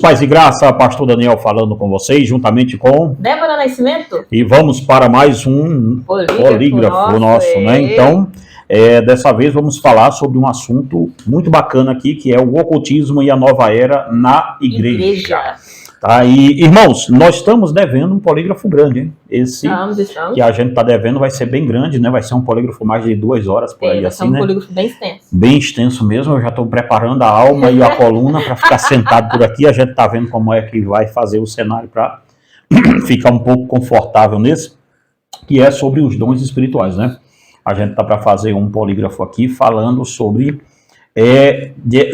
Paz e graça, pastor Daniel falando com vocês, juntamente com Débora Nascimento. E vamos para mais um polígrafo nosso, né? Então, dessa vez vamos falar sobre um assunto muito bacana aqui, que é o ocultismo e a nova era na igreja. Tá? E, irmãos, nós estamos devendo um polígrafo grande, hein? Esse que a gente está devendo vai ser bem grande, né? Vai ser um polígrafo mais de 2 horas por aí, assim, né? Um polígrafo bem extenso. Bem extenso mesmo, eu já estou preparando a alma e a coluna para ficar sentado por aqui. A gente está vendo como é que vai fazer o cenário para ficar um pouco confortável nesse, que é sobre os dons espirituais, né? A gente está para fazer um polígrafo aqui falando sobre...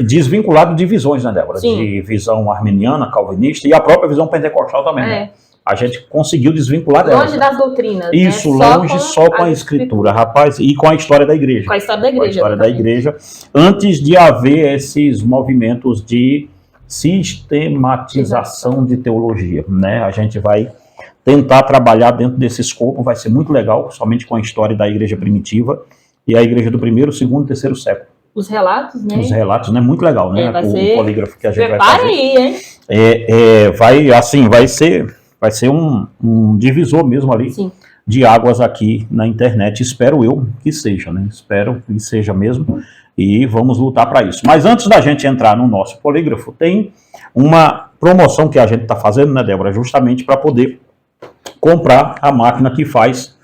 desvinculado de visões, né, Débora? Sim. De visão arminiana, calvinista e a própria visão pentecostal também, né? A gente conseguiu desvincular dela. Longe das doutrinas. Isso, né? longe só com a escritura, rapaz, e com a história da igreja. Com a história da igreja. Com a história da igreja, antes de haver esses movimentos de sistematização de teologia, né? A gente vai tentar trabalhar dentro desse escopo, vai ser muito legal, somente com a história da igreja primitiva e a igreja do 1º, 2º, 3º século. Os relatos, né? Os relatos, né? Muito legal, né? O polígrafo que a gente vai fazer. Prepara aí, hein? Vai ser um divisor mesmo ali. Sim. De águas aqui na internet. Espero eu que seja, né? Espero que seja mesmo. E vamos lutar para isso. Mas antes da gente entrar no nosso polígrafo, tem uma promoção que a gente está fazendo, né, Débora? Justamente para poder comprar a máquina que faz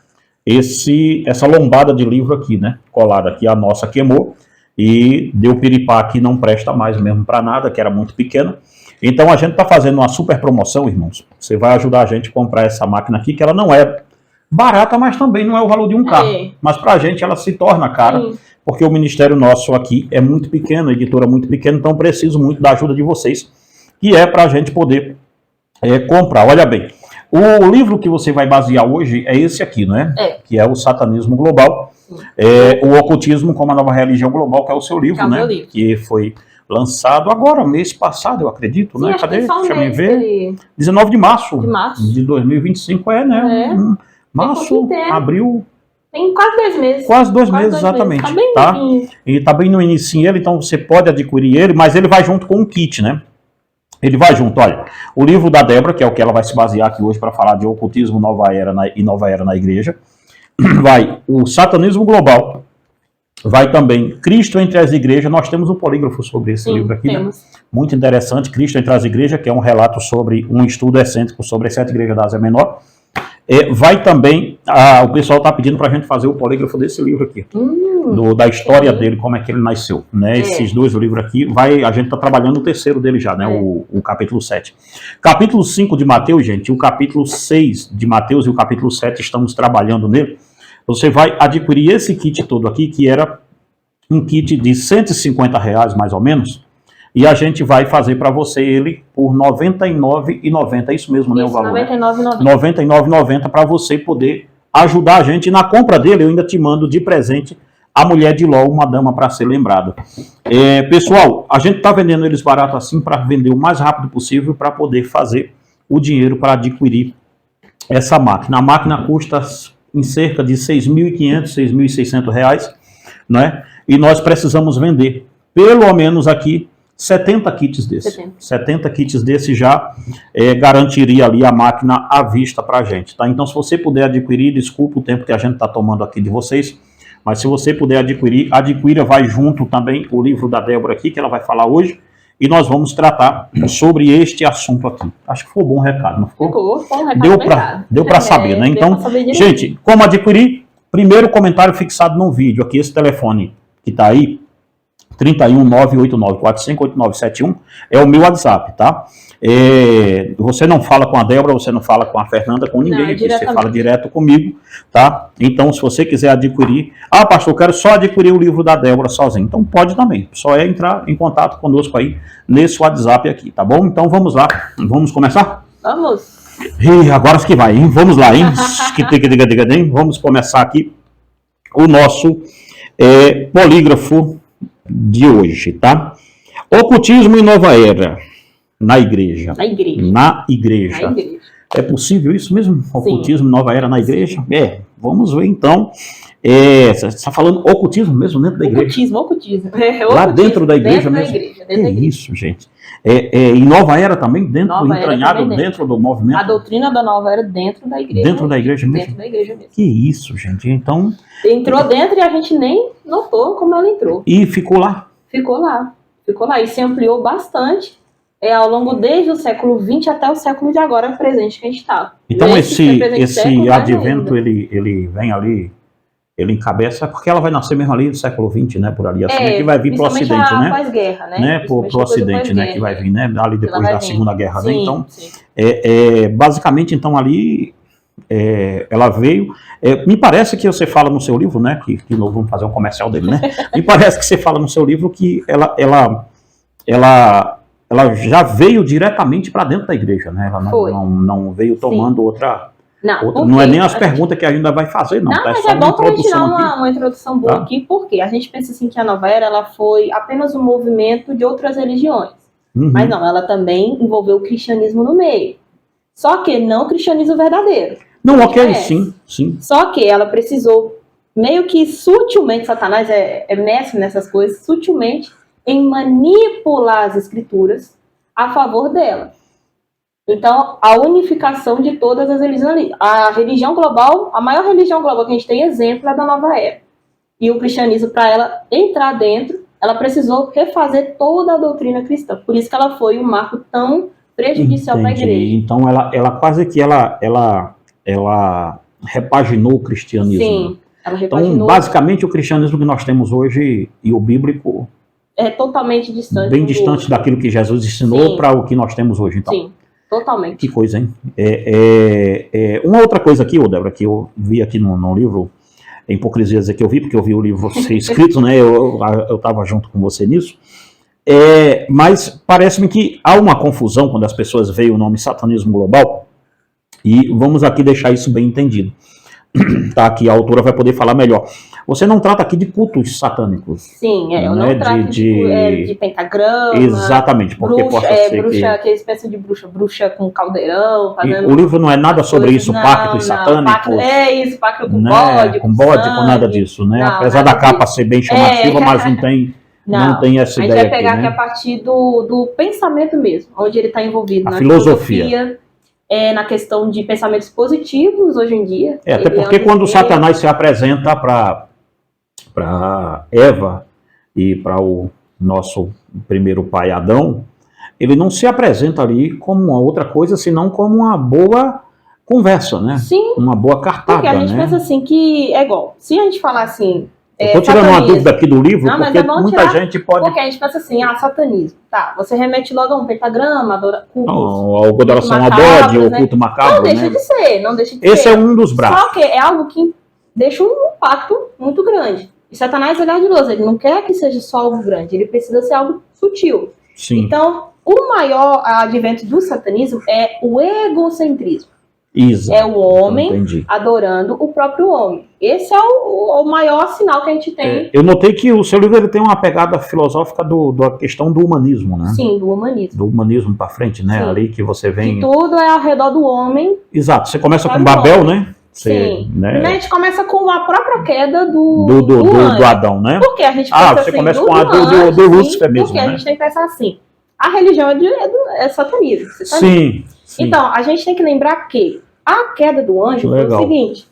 essa lombada de livro aqui, né? Colada aqui, a nossa queimou. E deu piripá que não presta mais mesmo para nada, que era muito pequena. Então a gente está fazendo uma super promoção, irmãos. Você vai ajudar a gente a comprar essa máquina aqui, que ela não é barata, mas também não é o valor de um carro. Mas para a gente ela se torna cara, porque o ministério nosso aqui é muito pequeno, a editora é muito pequena, então preciso muito da ajuda de vocês, que é para a gente poder comprar. Olha bem, o livro que você vai basear hoje é esse aqui, não é? Que é o Satanismo Global. O Ocultismo como a Nova Religião Global, que é o seu livro, né? Que foi lançado agora, mês passado, eu acredito, né? Cadê? Deixa eu ver. 19 de março de 2025, né? Março, abril. Tem quase 2 meses. Quase 2 meses, exatamente. Tá? E tá bem no início ele, então você pode adquirir ele, mas ele vai junto com um kit, né? Ele vai junto, olha, o livro da Débora, que é o que ela vai se basear aqui hoje para falar de ocultismo, nova era e nova era na igreja. Vai o Satanismo Global, vai também Cristo entre as igrejas. Nós temos um polígrafo sobre esse livro aqui, né? Muito interessante, Cristo entre as igrejas, que é um relato sobre um estudo excêntrico sobre as 7 igrejas da Ásia Menor. Vai também, o pessoal está pedindo para a gente fazer o polígrafo desse livro aqui, da história dele, como é que ele nasceu, né? Esses 2 livros aqui, a gente está trabalhando o 3º dele já, né? O capítulo 7. Capítulo 5 de Mateus, gente, o capítulo 6 de Mateus e o capítulo 7 estamos trabalhando nele. Você vai adquirir esse kit todo aqui, que era um kit de R$150 mais ou menos, e a gente vai fazer para você ele por R$ 99,90. É isso mesmo, né? O valor? R$ 99,90. R$ 99,90 para você poder ajudar a gente. E na compra dele, eu ainda te mando de presente a mulher de Ló, uma dama para ser lembrada. Pessoal, a gente está vendendo eles barato assim para vender o mais rápido possível para poder fazer o dinheiro para adquirir essa máquina. A máquina custa em cerca de R$ 6.500, R$ 6.600, né? E nós precisamos vender pelo menos aqui 70 kits desses. 70 kits desses já garantiria ali a máquina à vista para a gente, tá? Então, se você puder adquirir, desculpa o tempo que a gente está tomando aqui de vocês, mas se você puder adquirir, adquira, vai junto também o livro da Débora aqui, que ela vai falar hoje, e nós vamos tratar sobre este assunto aqui. Acho que foi um bom recado, não ficou? Ficou um recado. Deu para saber, né? Então, gente, como adquirir? Primeiro comentário fixado no vídeo, aqui esse telefone que está aí, 31989458971, é o meu WhatsApp, tá? Você não fala com a Débora, você não fala com a Fernanda, com ninguém, você fala direto comigo, tá? Então, se você quiser adquirir, pastor, eu quero só adquirir o livro da Débora sozinho, então pode também, só entrar em contato conosco aí, nesse WhatsApp aqui, tá bom? Então, vamos lá, vamos começar? Vamos! Agora que vai, hein? Vamos lá, hein? Vamos começar aqui o nosso polígrafo de hoje, tá? Ocultismo e nova era na igreja. Na igreja. É possível isso mesmo? Ocultismo, nova era na igreja? Vamos ver então. Você está falando ocultismo mesmo dentro da igreja? Ocultismo. Lá dentro da igreja mesmo? Dentro da igreja. Isso, gente. E nova era também, entranhado dentro do movimento? A doutrina da nova era dentro da igreja. Dentro da igreja mesmo? Dentro da igreja mesmo. Que isso, gente. Então... Entrou dentro e a gente nem notou como ela entrou. E ficou lá? Ficou lá. E se ampliou bastante ao longo desde o século XX até o século de agora presente que a gente está. Então esse advento, ele vem ali, ele encabeça, porque ela vai nascer mesmo ali no século XX, né, por ali, assim, que vai vir para o Ocidente, né? Pós-guerra, né? Para o Ocidente, né, que vai vir, né, ali depois da Segunda Guerra, sim, né, então, sim. basicamente, então, ali, ela veio, me parece que você fala no seu livro, né, que nós vamos fazer um comercial dele, né, me parece que você fala no seu livro que ela já veio diretamente para dentro da igreja, né, ela não veio tomando outra... Não é nem as perguntas que a gente vai fazer, não. Não, tá? mas é bom para a gente dar uma introdução boa aqui, porque a gente pensa assim que a nova era ela foi apenas um movimento de outras religiões. Mas não, ela também envolveu o cristianismo no meio. Só que não o cristianismo verdadeiro. Não, ok, sim. Só que ela precisou, meio que sutilmente, Satanás é mestre nessas coisas, sutilmente, em manipular as escrituras a favor dela. Então, a unificação de todas as religiões. A religião global, a maior religião global que a gente tem exemplo é da nova era. E o cristianismo, para ela entrar dentro, ela precisou refazer toda a doutrina cristã. Por isso que ela foi um marco tão prejudicial para a igreja. Então, ela quase que ela repaginou o cristianismo. Sim, ela repaginou. Então, basicamente, o cristianismo que nós temos hoje e o bíblico... é totalmente distante. Bem distante daquilo que Jesus ensinou para o que nós temos hoje, então. Sim. Totalmente. Que coisa, hein? Uma outra coisa aqui, Débora, que eu vi aqui no livro, é hipocrisia dizer que eu vi, porque eu vi o livro ser escrito, né? Eu estava junto com você nisso. Mas parece-me que há uma confusão quando as pessoas veem o nome satanismo global, e vamos aqui deixar isso bem entendido. Tá, que a autora vai poder falar melhor. Você não trata aqui de cultos satânicos. Sim, eu não trato de pentagrama. Exatamente, porque bruxa, possa ser bruxa, aquela espécie de bruxa com caldeirão. Fazendo o livro não é nada sobre isso, pactos satânicos. Pacto com né? bode, com nada disso, né? Não, apesar da capa ser bem chamativa, mas não tem essa ideia. A gente vai pegar aqui, a partir do pensamento mesmo, onde ele está envovido na filosofia. Na questão de pensamentos positivos hoje em dia. Até porque quando Satanás se apresenta para Eva e para o nosso primeiro pai Adão, ele não se apresenta ali como uma outra coisa, senão como uma boa conversa, né? Sim. Uma boa cartada, porque a gente né? pensa assim que é igual, se a gente falar assim... Estou tirando uma dúvida aqui do livro, não, porque muita gente pode... Porque a gente pensa assim, satanismo. Tá, você remete logo a um pentagrama, a adoração a bode, o culto macabro, não deixa né? de ser, não deixa de Esse ser. é um dos braços. Só que é algo que deixa um impacto muito grande. E Satanás é ardiloso, ele não quer que seja só algo grande, ele precisa ser algo sutil. Sim. Então, o maior advento do satanismo é o egocentrismo. Exato, é o homem adorando o próprio homem. Esse é o maior sinal que a gente tem. Eu notei que o seu livro ele tem uma pegada filosófica da questão do humanismo, né? Sim, do humanismo. Do humanismo para frente, né? Sim. Ali que você vem... Que tudo é ao redor do homem. Exato, você começa com Babel, né? Sim, né? A gente começa com a própria queda do Adão, né? Porque a gente pensa você começa com a do Lúcifer mesmo, porque né? a gente tem que pensar assim, a religião é satanismo. Sim. Então, a gente tem que lembrar que a queda do anjo foi o seguinte,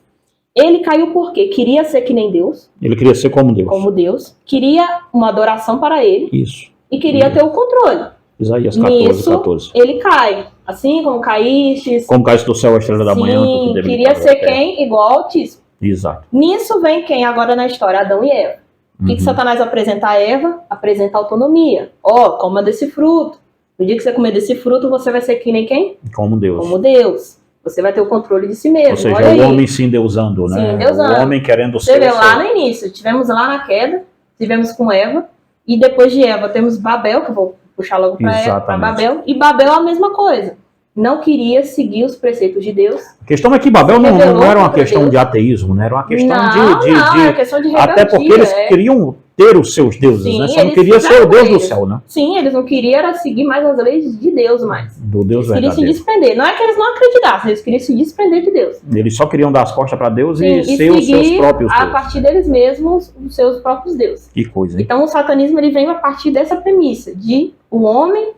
ele caiu porque queria ser que nem Deus. Ele queria ser como Deus. Como Deus. Queria uma adoração para ele. Isso. E queria ter o controle. Isaías 14. Ele cai. Assim como caíste. Como caíste do céu a estrela da manhã. Sim, queria ser quem? Igual ao Altíssimo. Exato. Nisso vem quem agora na história? Adão e Eva. O que Satanás apresenta a Eva? Apresenta autonomia. Coma desse fruto. No dia que você comer desse fruto, você vai ser que nem quem? Como Deus. Como Deus. Você vai ter o controle de si mesmo. Ou seja, o homem se endeusando, né? Sim, endeusando. O homem querendo ser. Você vê lá no início, tivemos lá na queda, tivemos com Eva, e depois de Eva temos Babel, que eu vou puxar logo para Babel, e Babel a mesma coisa. Não queria seguir os preceitos de Deus. A questão é que Babel não era uma questão de ateísmo, né? Era uma questão era questão de rebeldia. Até porque eles queriam ter os seus deuses, Sim, né? Só não eles queria ser o fizeram Deus do eles. céu, né? Sim, eles não queriam era seguir mais as leis de Deus mais. Do Deus Eles queriam se verdadeiro. desprender. Não é que eles não acreditassem, eles queriam se desprender de Deus. Eles só queriam dar as costas para Deus Sim, e ser os seus próprios a deuses. partir deles mesmos, os seus próprios deuses. Que coisa, hein? Então o satanismo ele vem a partir dessa premissa de o homem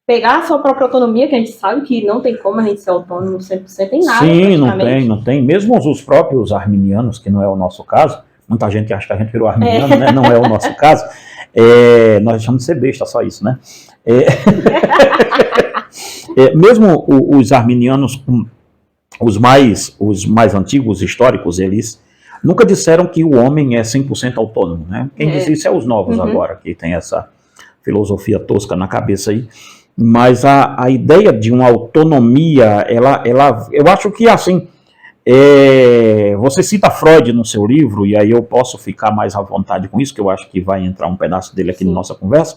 pegar a sua própria autonomia, que a gente sabe que não tem como a gente ser autônomo 100% em nada. Sim, praticamente. não tem. Mesmo os próprios arminianos, que não é o nosso caso, muita gente acha que a gente virou arminiano, né? Não é o nosso caso. Nós deixamos de ser besta, só isso, né? Mesmo os arminianos, os mais antigos, históricos, eles nunca disseram que o homem é 100% autônomo, né? Quem diz isso é os novos agora, que tem essa filosofia tosca na cabeça aí. Mas a ideia de uma autonomia, eu acho que assim, você cita Freud no seu livro, e aí eu posso ficar mais à vontade com isso, que eu acho que vai entrar um pedaço dele aqui na nossa conversa,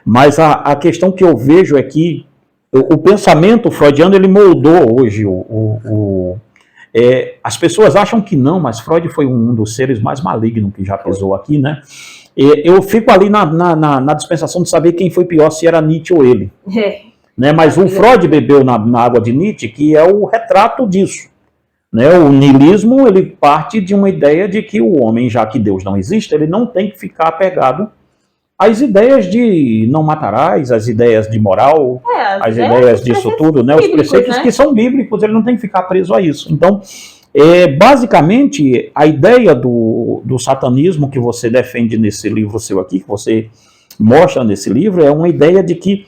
mas a questão que eu vejo é que o pensamento freudiano, ele moldou hoje as pessoas acham que não, mas Freud foi um dos seres mais malignos que já pisou aqui, né? Eu fico ali na dispensação de saber quem foi pior, se era Nietzsche ou ele. Né? Mas o Freud bebeu na água de Nietzsche, que é o retrato disso. Né? O niilismo, ele parte de uma ideia de que o homem, já que Deus não existe, ele não tem que ficar apegado às ideias de não matarás, as ideias de moral, as ideias disso tudo, né? Os preceitos que são bíblicos, ele não tem que ficar preso a isso. Então, basicamente, a ideia do satanismo que você defende nesse livro seu aqui, que você mostra nesse livro, é uma ideia de que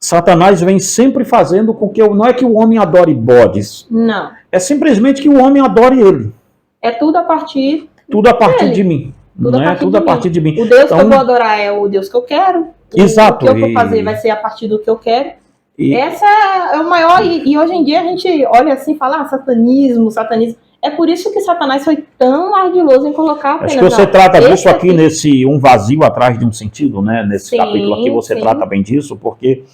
Satanás vem sempre fazendo com que não é que o homem adore bodes. Não. É simplesmente que o homem adore ele. É tudo a partir de mim. Tudo a partir de mim. O Deus que eu vou adorar é o Deus que eu quero. Exato. O que eu vou fazer vai ser a partir do que eu quero. Essa é o maior, e hoje em dia a gente olha assim e fala, satanismo. É por isso que Satanás foi tão ardiloso em colocar apenas. Acho que você trata disso aqui nesse um vazio atrás de um sentido, né? Nesse capítulo aqui você trata bem disso, porque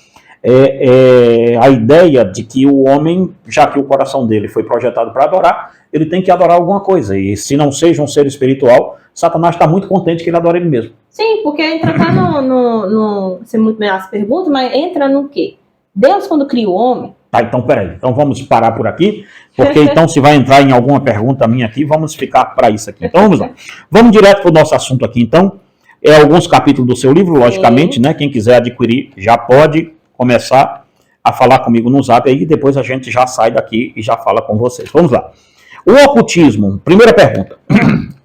a ideia de que o homem, já que o coração dele foi projetado para adorar, ele tem que adorar alguma coisa. E se não seja um ser espiritual, Satanás está muito contente que ele adora ele mesmo. Sim, porque entra cá não sei muito bem as perguntas, mas entra no quê? Deus, quando cria o homem... Tá, então peraí. Então vamos parar por aqui, porque então se vai entrar em alguma pergunta minha aqui, vamos ficar para isso aqui. Então vamos lá. Vamos direto para o nosso assunto aqui, então. Alguns capítulos do seu livro, logicamente, né? Quem quiser adquirir já pode começar a falar comigo no Zap aí, e depois a gente já sai daqui e já fala com vocês. Vamos lá. O ocultismo, primeira pergunta.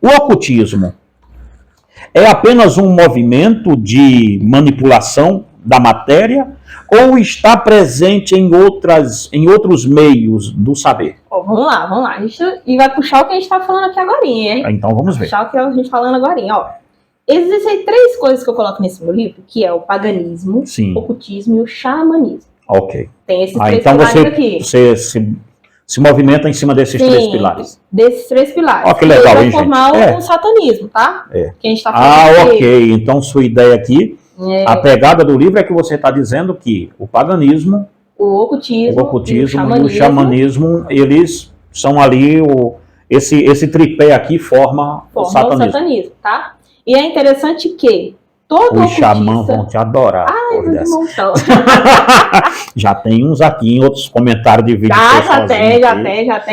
O ocultismo é apenas um movimento de manipulação da matéria ou está presente em outros meios do saber? Vamos lá. E vai puxar o que a gente está falando aqui agora, hein? Então vamos ver. Puxar o que a gente está falando agora, ó. Existem 3 coisas que eu coloco nesse meu livro, que é o paganismo, o ocultismo e o xamanismo. Ok. Tem esses 3 então pilares aqui. Você se movimenta em cima desses 3 pilares. Desses 3 pilares. Que legal, hein, gente? Vai formar o satanismo, tá? Que a gente tá falando ok. Então sua ideia aqui, a pegada do livro é que você está dizendo que o paganismo, o ocultismo e o xamanismo, eles são ali, esse tripé aqui forma o satanismo, tá? E é interessante que todo os xamãs vão te adorar. Já tem uns aqui em outros comentários de vídeo. Já tem.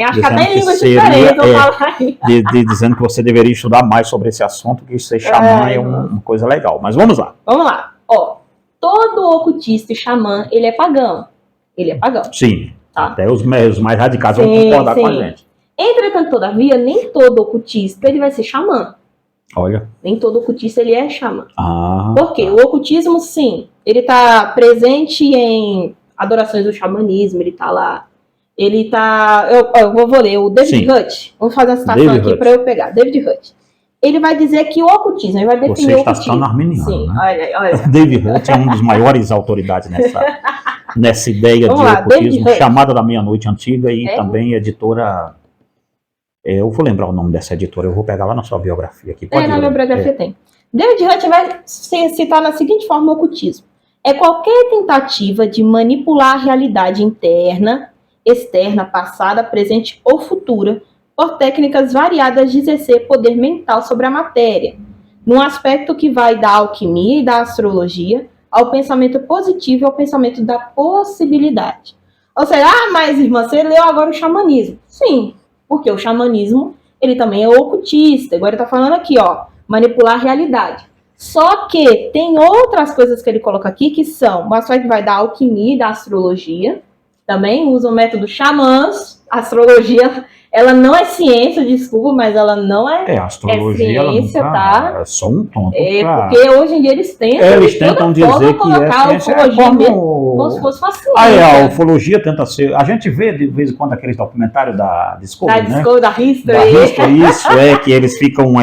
Acho que até línguas diferentes. Dizendo que você deveria estudar mais sobre esse assunto, que ser xamã é uma coisa legal. Mas vamos lá. Ó, todo ocultista e xamã, ele é pagão. Sim. Tá? Até os mais radicais vão concordar com a gente. Entretanto, todavia, nem todo ocultista ele vai ser xamã. Olha. Nem todo ocultista ele é xamã. Por quê? O ocultismo, sim, ele está presente em adorações do xamanismo, ele está lá. Ele está... Eu vou ler o David Hutt. Vamos fazer uma citação aqui para eu pegar. David Hutt. Ele vai dizer que o ocultismo, ele vai definir o ocultismo. Você está citando arminiano, sim, né? Olha. David Hutt é um dos maiores autoridades nessa ideia de ocultismo, chamada da meia-noite antiga e também editora... eu vou lembrar o nome dessa editora, eu vou pegar lá na sua biografia aqui. Na minha biografia tem. David Hutt vai citar na seguinte forma o ocultismo. É qualquer tentativa de manipular a realidade interna, externa, passada, presente ou futura, por técnicas variadas de exercer poder mental sobre a matéria, num aspecto que vai da alquimia e da astrologia ao pensamento positivo e ao pensamento da possibilidade. Ou seja, mas irmã, você leu agora o xamanismo. Sim, porque o xamanismo, ele também é ocultista. Agora ele está falando aqui, ó, manipular a realidade. Só que tem outras coisas que ele coloca aqui que são, o aspecto vai da alquimia e da astrologia. Também usa o método xamãs. A astrologia, ela não é ciência, desculpa, mas ela não é, a astrologia, ciência, ela tá? É só um tonto. Porque hoje em dia eles tentam dizer que colocar a ufologia mesmo, como se fosse uma ciência. A ufologia tenta ser... A gente vê de vez em quando aqueles documentários da Discovery, né? Da History. Da History, isso, que eles ficam...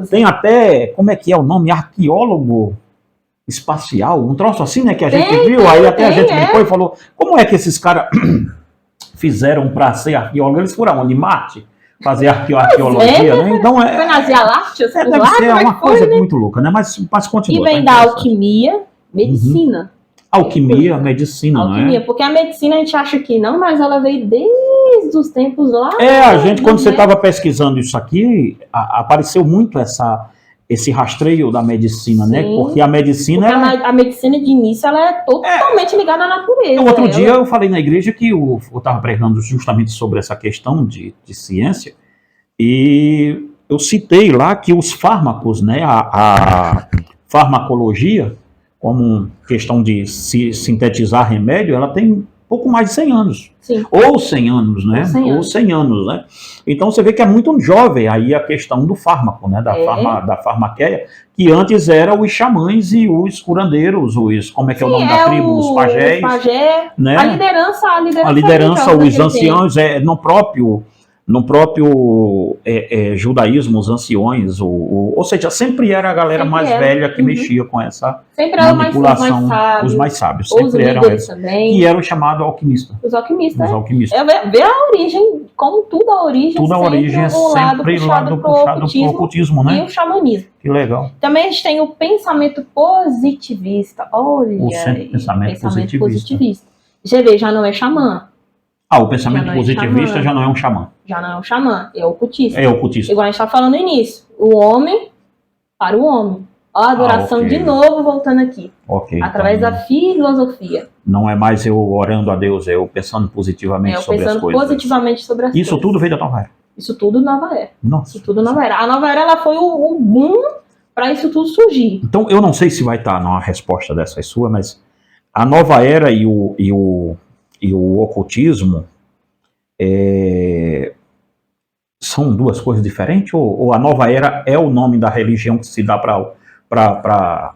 tem até, como é que é o nome? Arqueólogo espacial, um troço assim, né? Que a gente viu, aí até a gente brincou e falou, como é que esses caras fizeram para ser arqueólogo? Eles foram onde? Marte? Fazer arqueologia, né? Então foi nas Via Láctea? Deve ser uma coisa muito louca, né? Mas continua. E vem da alquimia, medicina. Alquimia, medicina, não é? Alquimia, porque a medicina a gente acha que não, mas ela veio desde os tempos lá. A gente, quando você estava pesquisando isso aqui, apareceu muito esse rastreio da medicina, né? Porque a medicina... A medicina de início, ela é totalmente ligada à natureza. Outro dia eu falei na igreja que eu estava pregando justamente sobre essa questão de ciência, e eu citei lá que os fármacos, né? A farmacologia, como questão de sintetizar remédio, ela tem pouco mais de 100 anos. Sim. Ou 100 anos, né? Ou 100 anos, né? Então você vê que é muito jovem aí a questão do fármaco, né? Da farmaqueia, que antes eram os xamãs e os curandeiros, como é que é o nome da tribo? Os pajés. Né? A liderança os anciãos, no próprio judaísmo, os anciões, ou seja, sempre era a galera mais velha que mexia com essa manipulação. Os mais sábios. Sempre eram esses. Também. E eram chamados alquimistas. Os alquimistas. Os alquimistas. Ver a origem, como tudo a origem. Tudo a origem é sempre lado puxado pro ocultismo, né? E o xamanismo. Que legal. Também a gente tem o pensamento positivista. Olha, pensamento positivista. Já não é xamã. O pensamento positivista já não é um xamã. Já não é um xamã, é ocultista. É ocultista. Igual a gente está falando no início. O homem para o homem. Ó, a adoração de novo voltando aqui. Através da filosofia. Não é mais eu orando a Deus, é eu pensando positivamente sobre as coisas. Pensando positivamente sobre as coisas. Isso tudo veio da Nova Era. Isso tudo Nova Era. Nossa. Isso tudo Nova Era. A Nova Era, ela foi o boom para isso tudo surgir. Então, eu não sei se vai estar numa resposta dessa sua, mas a Nova Era e o ocultismo são duas coisas diferentes? Ou a Nova Era é o nome da religião que se dá para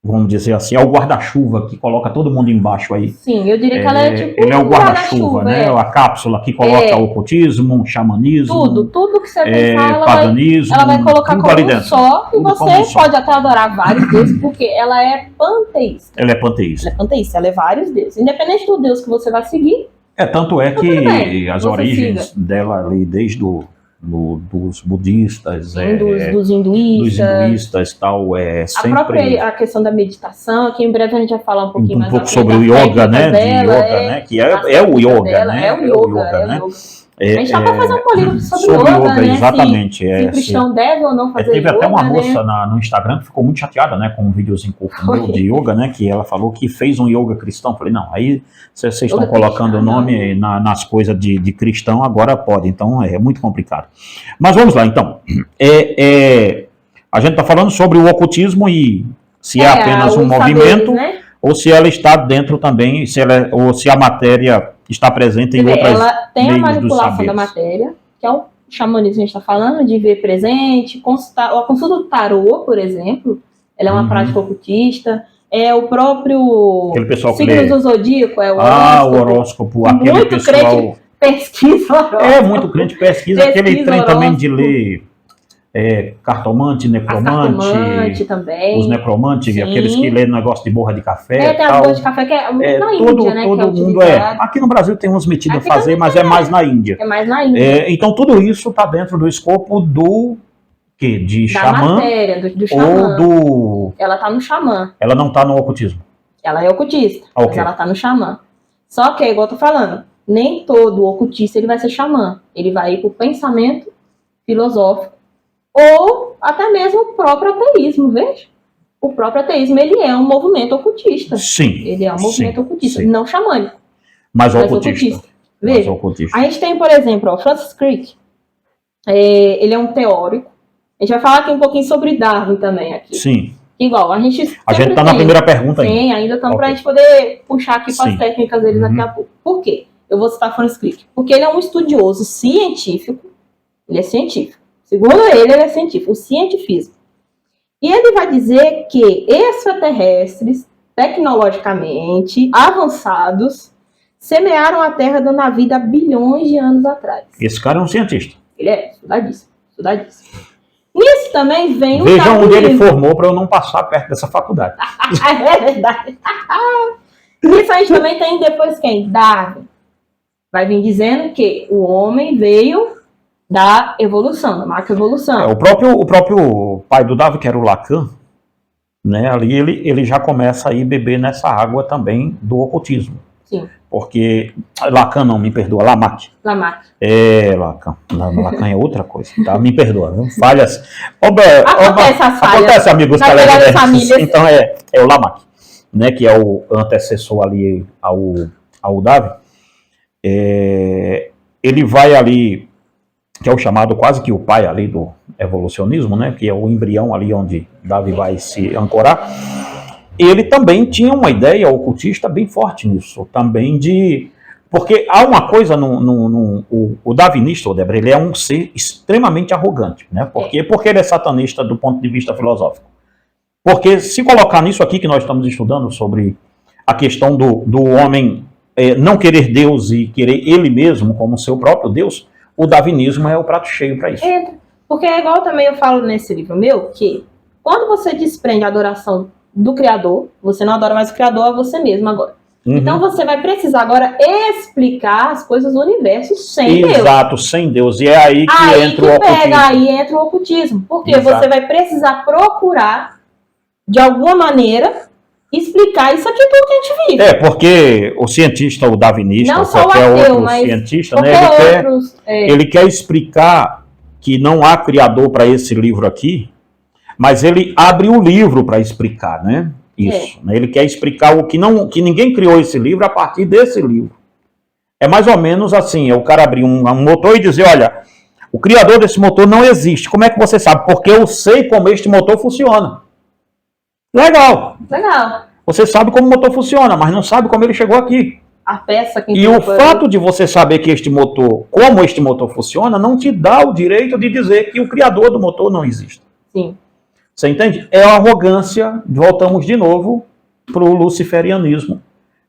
vamos dizer assim, é o guarda-chuva que coloca todo mundo embaixo aí? Sim, eu diria que ela é tipo ele é o guarda-chuva, né? A cápsula que coloca o ocultismo, o xamanismo, tudo que você pensar, paganismo, ela vai colocar como ali dentro. Só, e você pode até adorar vários deuses, porque ela é panteísta. Ela é panteísta. Ela é vários deuses. Independente do deus que você vai seguir. Tanto é que as origens dela ali, desde dos budistas, dos hinduístas, tal, sempre... A própria questão da meditação, que em breve a gente vai falar um pouquinho mais sobre o yoga, né? Né? Que é o yoga, né? É o yoga, né? A gente está para fazer um polígono sobre yoga, né? Exatamente. Se o cristão deve ou não fazer yoga. Teve até uma moça no Instagram que ficou muito chateada, né, com um videozinho curto de yoga, né, que ela falou que fez um yoga cristão. Falei, não, aí vocês estão colocando o nome nas coisas de cristão, agora pode, então é muito complicado. Mas vamos lá, então. A gente está falando sobre o ocultismo e se é apenas um movimento, né? Ou se ela está dentro também, ou se a matéria está presente em outras Ela tem a manipulação da matéria, que é o xamanismo que a gente está falando, de ver presente, a consulta do tarô, por exemplo, ela é uma prática ocultista, é o próprio signo do zodíaco, é o horóscopo. O horóscopo, aquele muito pessoal... crente pesquisa horóscopo. Muito crente pesquisa aquele trem também de ler... cartomante, necromante, também. Os necromantes, aqueles que lêem negócio de borra de café. Tem as borras de café que é muito na Índia, né? Todo mundo Aqui no Brasil tem uns metidos a fazer, mas é mais na Índia. É mais na Índia. Então tudo isso está dentro do escopo do quê? De xamã? Matéria, do xamã. Ela está no xamã. Ela não está no ocultismo. Ela é ocultista, mas ela está no xamã. Só que, igual eu tô falando, nem todo ocultista ele vai ser xamã. Ele vai ir pro pensamento filosófico ou até mesmo o próprio ateísmo, veja. O próprio ateísmo, ele é um movimento ocultista. Sim. Ele é um movimento ocultista, sim. não xamânico. Mas ocultista. Veja, a gente tem, por exemplo, o Francis Crick. Ele é um teórico. A gente vai falar aqui um pouquinho sobre Darwin também aqui. Sim. Igual, a gente está na primeira pergunta ainda. Sim, ainda estamos para a gente poder puxar aqui para as técnicas deles daqui a pouco. Por quê? Eu vou citar Francis Crick. Porque ele é um estudioso científico. Ele é científico. Segundo ele é científico, o cientifismo. E ele vai dizer que extraterrestres, tecnologicamente avançados, semearam a Terra dando a vida há bilhões de anos atrás. Esse cara é um cientista. Ele é estudadíssimo. Nisso também vem o Veja onde ele formou para eu não passar perto dessa faculdade. É verdade. Nisso a gente também tem depois quem? Darwin. Vai vir dizendo que o homem veio da evolução, da macroevolução. O próprio pai do Darwin, que era o Lacan, né, ali ele já começa a ir beber nessa água também do ocultismo. Sim. Porque Lacan não, me perdoa, Lamarck. Lacan. Lacan é outra coisa, tá? Me perdoa, não? Falhas. Acontece, amigos, famílias. Então é o Lamarck, né, que é o antecessor ali ao Darwin. Ele vai ali, que é o chamado quase que o pai ali do evolucionismo, né, que é o embrião ali onde Darwin vai se ancorar. Ele também tinha uma ideia ocultista bem forte nisso, também porque há uma coisa o darwinista, o Debra, ele é um ser extremamente arrogante, né? Porque ele é satanista do ponto de vista filosófico. Porque se colocar nisso aqui que nós estamos estudando sobre a questão do homem não querer Deus e querer ele mesmo como seu próprio Deus, o darwinismo é o prato cheio para isso. Porque é igual também eu falo nesse livro meu, que quando você desprende a adoração do Criador, você não adora mais o Criador, a você mesmo agora. Uhum. Então você vai precisar agora explicar as coisas do universo sem Deus. Exato, sem Deus. E é aí que entra o ocultismo. Aí entra o ocultismo. Porque você vai precisar procurar, de alguma maneira, explicar isso aqui tudo que a gente vive. Porque o cientista, o darwinista, não qualquer ateu, outro cientista, né, ele ele quer explicar que não há criador para esse livro aqui, mas ele abre o livro para explicar, né? Isso. Né? Ele quer explicar que ninguém criou esse livro a partir desse livro. É mais ou menos assim, o cara abrir um motor e dizer, olha, o criador desse motor não existe. Como é que você sabe? Porque eu sei como este motor funciona. Legal. Você sabe como o motor funciona, mas não sabe como ele chegou aqui. A peça que e o fato de você saber que como este motor funciona, não te dá o direito de dizer que o criador do motor não existe. Sim. Você entende? É a arrogância, voltamos de novo para o luciferianismo,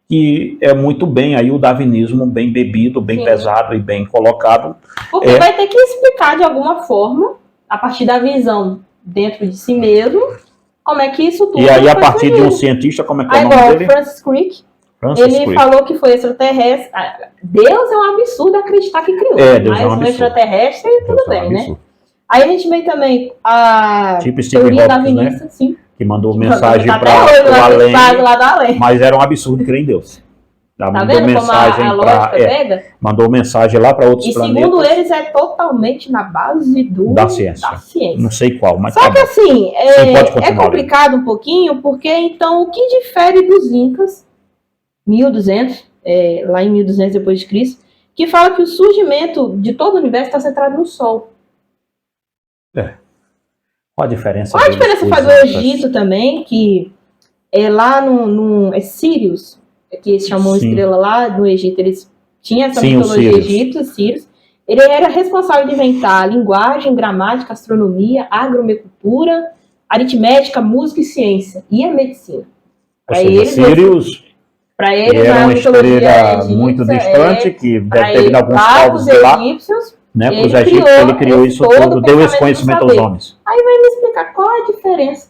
que é muito bem aí o darwinismo bem bebido, bem pesado e bem colocado. Porque vai ter que explicar de alguma forma, a partir da visão dentro de si mesmo, como é que isso tudo... E aí a partir de um cientista, como é que é o nome dele? Francis Crick. Ele falou que foi extraterrestre. Deus é um absurdo acreditar que criou. Deus é um absurdo. Extraterrestre, tudo bem, né? Aí a gente vem também a teoria darwinista, né? Sim. Que mandou mensagem para o além, mas era um absurdo crer em Deus. Mandou mensagem mandou mensagem lá para outros planetas. E segundo eles é totalmente na base da ciência. Não sei qual, mas só que assim, é complicado um pouquinho, porque então o que difere dos Incas, 1200, lá em 1200 depois de Cristo, que fala que o surgimento de todo o universo está centrado no Sol. Qual a diferença? Qual a diferença faz o Egito também, que lá é Sirius, que eles chamam de estrela lá no Egito, eles tinham essa mitologia egípcia, Sirius. Ele era responsável de inventar a linguagem, gramática, astronomia, agromecultura, aritmética, música e ciência, e a medicina. Sirius era uma estrela muito distante, que deve ter vindo alguns povos de lá. Né, para os egípcios, ele criou isso tudo, deu esse conhecimento aos homens. Aí vai me explicar qual é a diferença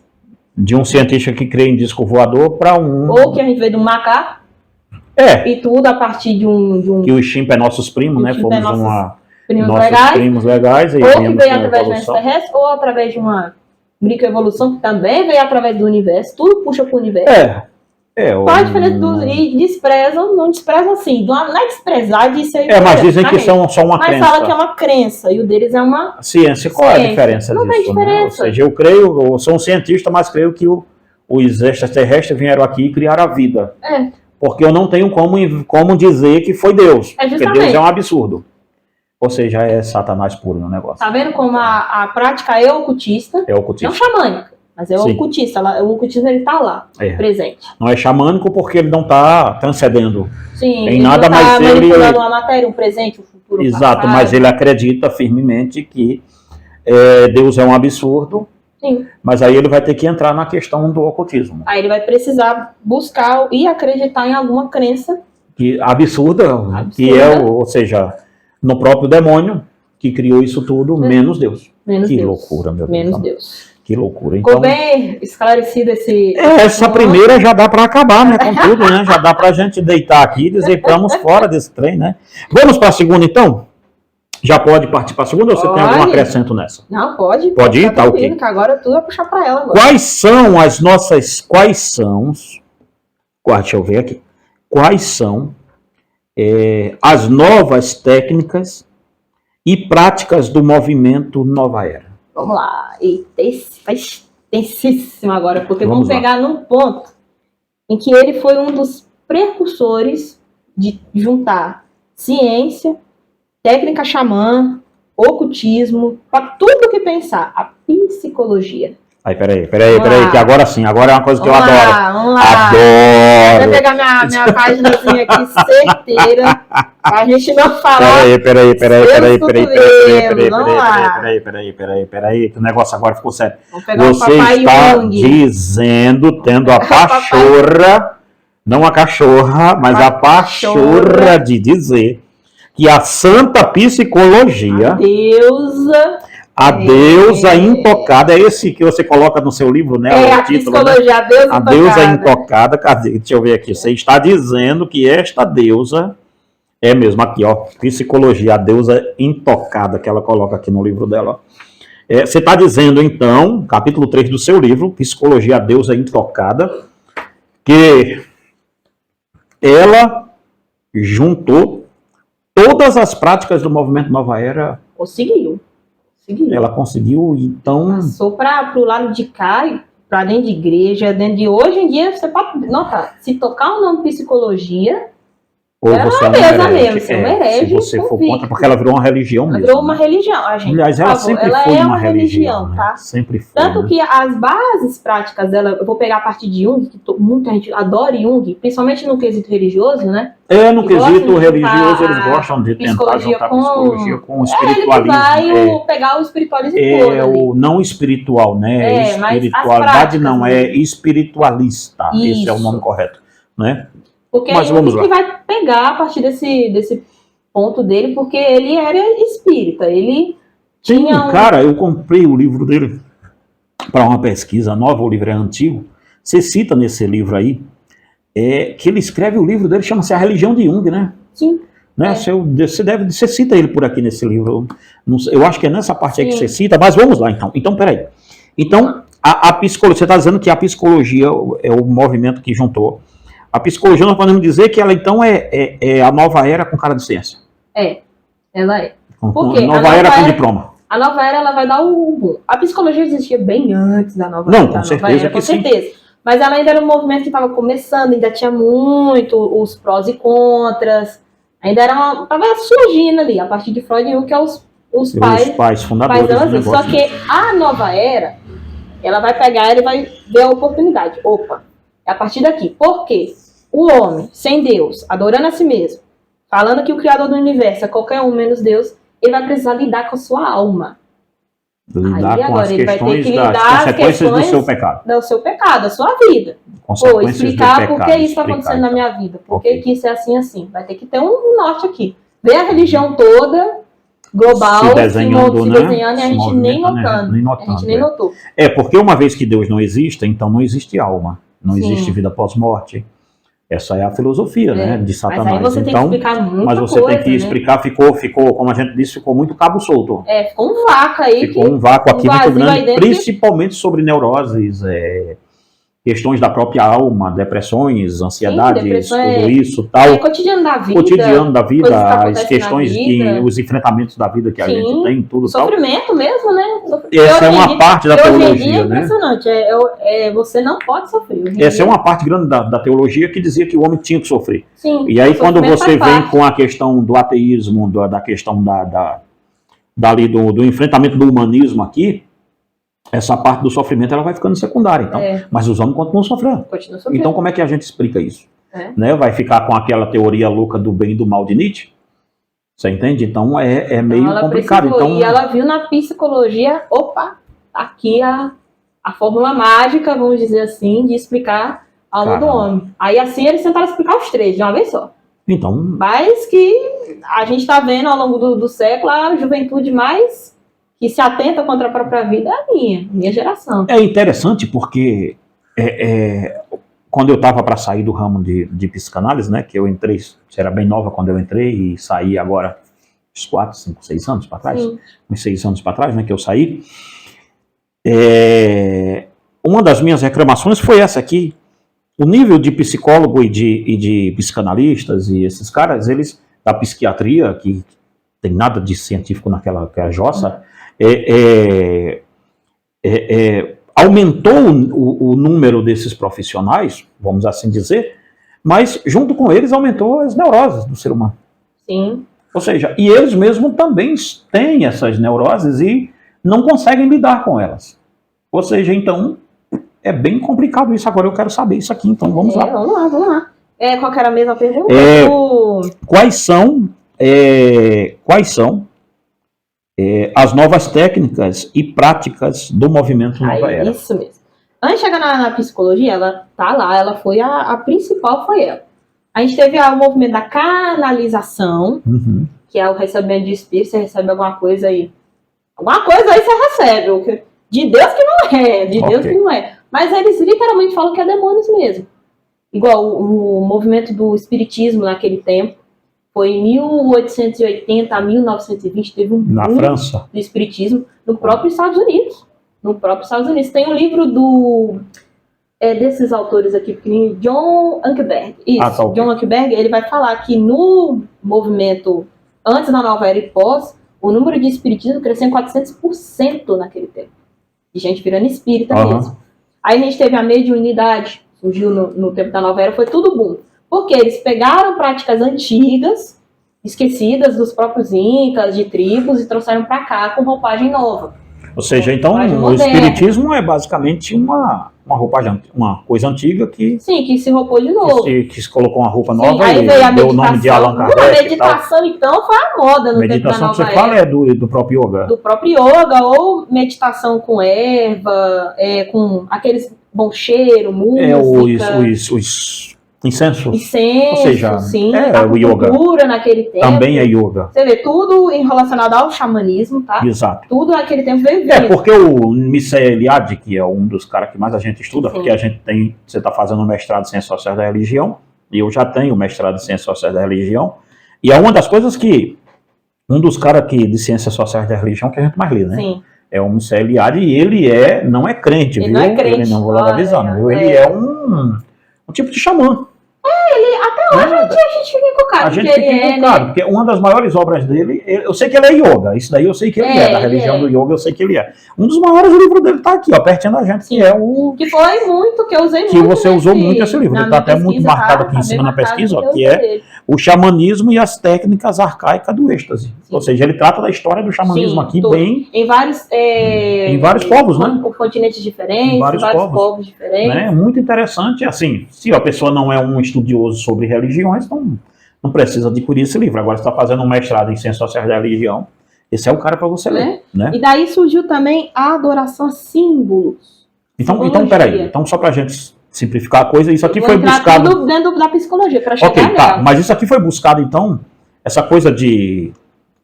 de um cientista que crê em disco voador para um... Ou que a gente vê de um macaco. E tudo a partir de um... Que o chimp é nossos primos, né? Fomos primos legais. E ou que veio através de um extraterrestre, ou através de uma microevolução, que também veio através do universo. Tudo puxa para o universo. Qual a diferença dos... E desprezam, não desprezam assim. Não é desprezar disso aí. Mas dizem que são só uma crença. Mas fala que é uma crença, e o deles é uma ciência. Qual é a diferença disso? Não tem diferença. Ou seja, eu sou um cientista, mas creio que os extraterrestres vieram aqui e criaram a vida. Porque eu não tenho como dizer que foi Deus. Porque Deus é um absurdo. Ou seja, é Satanás puro no negócio. Tá vendo como a prática é ocultista? É ocultista. Não xamânica, mas é ocultista. O ocultismo ele tá lá, presente. Não é xamânico porque ele não está transcendendo. Sim, em nada, não tá mas manipulando uma matéria, um presente, um futuro. Exato, passado. mas ele acredita firmemente que Deus é um absurdo. Sim. Mas aí ele vai ter que entrar na questão do ocultismo. Aí ele vai precisar buscar e acreditar em alguma crença absurda. Que ou seja, no próprio demônio que criou isso tudo, menos Deus. Que loucura, meu Deus. Menos Deus. Que loucura. Ficou bem esclarecido esse... Essa primeira já dá para acabar, né, com tudo, né? Já dá pra gente deitar aqui e dizer que estamos fora desse trem, né? Vamos para a segunda, então? Já pode partir para a segunda ou você tem algum acrescento nessa? Não, pode. Pode ir? Tá ok. Que agora tudo vai puxar para ela agora. Quais são as nossas... Deixa eu ver aqui. Quais são as novas técnicas e práticas do movimento Nova Era? Vamos lá. Eita, esse vai extensíssimo agora, porque vamos pegar num ponto em que ele foi um dos precursores de juntar ciência, técnica xamã, ocultismo, para tudo que pensar, a psicologia. Aí, peraí, que agora sim, agora é uma coisa que eu adoro. Vamos lá. Adoro! Vou pegar minha paginazinha aqui certeira, pra gente não falar. Peraí, que o negócio agora ficou sério. Você está dizendo, tendo a pachorra, não a cachorra, mas a pachorra de dizer que a santa psicologia, a deusa intocada, é esse que você coloca no seu livro, né? A psicologia, né? A deusa intocada. Cadê? Deixa eu ver aqui. Você está dizendo que esta deusa, é mesmo aqui, ó, psicologia, a deusa intocada, que ela coloca aqui no livro dela. Você está dizendo, então, capítulo 3 do seu livro, Psicologia, a deusa intocada, que ela juntou todas as práticas do movimento Nova Era. Conseguiu. Ela conseguiu, então... Passou para o lado de cá, para dentro de igreja, dentro de... Hoje em dia, você pode notar, se tocar o nome psicologia, ou você é uma mesmo, você é um herege. Se você for contra, porque ela virou uma religião mesmo. Ela virou uma religião, gente. Aliás, ela sempre foi uma religião, tá? Né? Sempre foi. Tanto que as bases práticas dela, eu vou pegar a partir de Jung, que muita gente adora Jung, principalmente no quesito religioso, né? No quesito religioso, eles gostam de tentar juntar psicologia com o espiritualismo. Ele vai pegar o espiritualismo todo. O não espiritual, né? Espiritualidade não, é espiritualista. Isso. Esse é o nome correto, né? Porque a gente vai pegar a partir desse ponto dele, porque ele era espírita. Sim, cara, eu comprei o livro dele para uma pesquisa nova, o livro é antigo. Você cita nesse livro aí, que ele escreve o livro dele, chama-se A Religião de Jung, né? Sim. Né? Você cita ele por aqui nesse livro. Eu acho que é nessa parte aí que você cita, mas vamos lá então. Então, peraí. Então, a psicologia, você está dizendo que a psicologia é o movimento que juntou. A psicologia, nós podemos dizer que ela, então, é a nova era com cara de ciência. Ela é. Por quê? Nova era com diploma. A nova era, ela vai dar o boom. A psicologia existia bem antes da nova era. Não, com certeza que sim. Mas ela ainda era um movimento que estava começando, ainda tinha muito os prós e contras. Ainda estava surgindo ali, a partir de Freud e Jung, que é os pais fundadores do negócio. Só que a nova era, ela vai pegar e vai ver a oportunidade. Opa, é a partir daqui. Por quê? O homem, sem Deus, adorando a si mesmo, falando que o Criador do Universo é qualquer um menos Deus, ele vai precisar lidar com a sua alma. Lidar com as questões das consequências do seu pecado. Do seu pecado, da sua vida. Explicar por que isso está acontecendo na minha vida. Por que isso é assim. Vai ter que ter um norte aqui. Ver a religião toda, global, se desenhando, e a gente nem notando. A gente nem notou. Porque uma vez que Deus não existe, então não existe alma. Não existe vida pós-morte. Essa é a filosofia, né, de Satanás. Mas aí você tem que explicar muita Mas você tem que explicar, ficou, como a gente disse, ficou muito cabo solto. Ficou um vácuo aí. Ficou um vácuo aqui muito grande, principalmente sobre neuroses, questões da própria alma, depressões, ansiedades, depressão tudo isso, tal. É cotidiano da vida. Cotidiano da vida, coisas que as acontecem questões, na vida. os enfrentamentos da vida que a gente tem, tudo tal. Sofrimento mesmo, né? Essa é uma parte da teologia, hoje em dia é né? impressionante. Você não pode sofrer. Essa é uma parte grande da teologia que dizia que o homem tinha que sofrer. Sim, e aí quando você vem parte. com a questão do ateísmo, da questão do enfrentamento do humanismo aqui, essa parte do sofrimento ela vai ficando secundária, então. Mas os homens continuam sofrendo. Então como é que a gente explica isso? Né? Vai ficar com aquela teoria louca do bem e do mal de Nietzsche? Você entende? Então é meio complicado. Então, e ela viu na psicologia, opa, aqui a fórmula mágica, vamos dizer assim, de explicar a alma do homem. Aí assim eles tentaram explicar os três de uma vez só. Então, mas que a gente está vendo ao longo do século a juventude mais que se atenta contra a própria vida é a minha geração. É interessante porque quando eu estava para sair do ramo de psicanálise, né, que eu entrei, você era bem nova quando eu entrei e saí agora uns 4, 5, 6 anos para trás, uns 6 anos para trás, né, que eu saí, uma das minhas reclamações foi essa aqui. O nível de psicólogo e de psicanalistas e esses caras, eles, da psiquiatria, que tem nada de científico naquela jossa, aumentou o número desses profissionais, vamos assim dizer, mas junto com eles aumentou as neuroses do ser humano. Sim. Ou seja, e eles mesmos também têm essas neuroses e não conseguem lidar com elas. Ou seja, então, é bem complicado isso. Agora eu quero saber isso aqui, então vamos lá. Vamos lá. Qual que era a mesma pergunta? Quais são as novas técnicas e práticas do movimento Nova Era? Isso mesmo. Antes de chegar na psicologia, ela tá lá, ela foi a principal, foi ela. A gente teve o movimento da canalização, que é o recebimento de espírito, você recebe alguma coisa aí. Alguma coisa aí você recebe. De Deus que não é, Deus que não é. Mas eles literalmente falam que é demônios mesmo. Igual o movimento do espiritismo naquele tempo. Foi em 1880 a 1920, teve um na França do espiritismo no próprio Estados Unidos. Tem um livro desses autores aqui, John Ankerberg. Isso, John Ankerberg, ele vai falar que no movimento antes da Nova Era e pós, o número de espiritismo cresceu em 400% naquele tempo. De gente virando espírita mesmo. Aí a gente teve a mediunidade, surgiu no tempo da Nova Era, foi tudo bom. Porque eles pegaram práticas antigas, esquecidas dos próprios incas, de tribos, e trouxeram para cá com roupagem nova. Ou seja, então o espiritismo é basicamente uma roupagem, uma coisa antiga que... Sim, que se roupou de novo. Que se colocou uma roupa nova. Aí veio a deu o nome de Allan Kardec. A meditação, então, foi a moda no tempo da Nova Era. Meditação que você fala é do próprio yoga. Do próprio yoga, ou meditação com erva, com aqueles bom cheiro, música. Os incenso. Ou seja, sim, o yoga. Naquele tempo. Também é yoga. Você vê tudo relacionado ao xamanismo, tá? Exato. Tudo naquele tempo veio. Porque o Mircea Eliade, que é um dos caras que mais a gente estuda, porque você está fazendo um mestrado em Ciências Sociais da Religião, e eu já tenho mestrado em Ciências Sociais da Religião, e é uma das coisas que, um dos caras aqui de Ciências Sociais da Religião que a gente mais lê, né? Sim. É o Mircea Eliade, e ele não é crente, viu? Não é crente. Ele não vou logo avisando, viu? Ele é um tipo de xamã. Até hoje a gente fica encucado. A gente fica encucado, porque uma das maiores obras dele, eu sei que ele é yoga, isso daí eu sei que ele da religião do yoga eu sei que ele é. Um dos maiores livros dele está aqui, ó, pertinho da gente, que é o... Que foi muito, que eu usei muito. Que você usou muito esse livro, ele está até muito marcado aqui em cima na pesquisa, ó, que é o xamanismo e as técnicas arcaicas do êxtase. Sim. Ou seja, ele trata da história do xamanismo aqui bem... Em vários povos, né? Por continentes diferentes, em vários povos diferentes. Né? Muito interessante, assim, se a pessoa não é um estudioso sobre religiões, não precisa adquirir esse livro. Agora, você está fazendo um mestrado em Ciências Sociais da Religião, esse é o cara para você ler. Né? E daí surgiu também a adoração a símbolos. Então peraí. Então, só para a gente simplificar a coisa, isso aqui foi buscado... tudo dentro da psicologia, para chegar mas isso aqui foi buscado, então, essa coisa de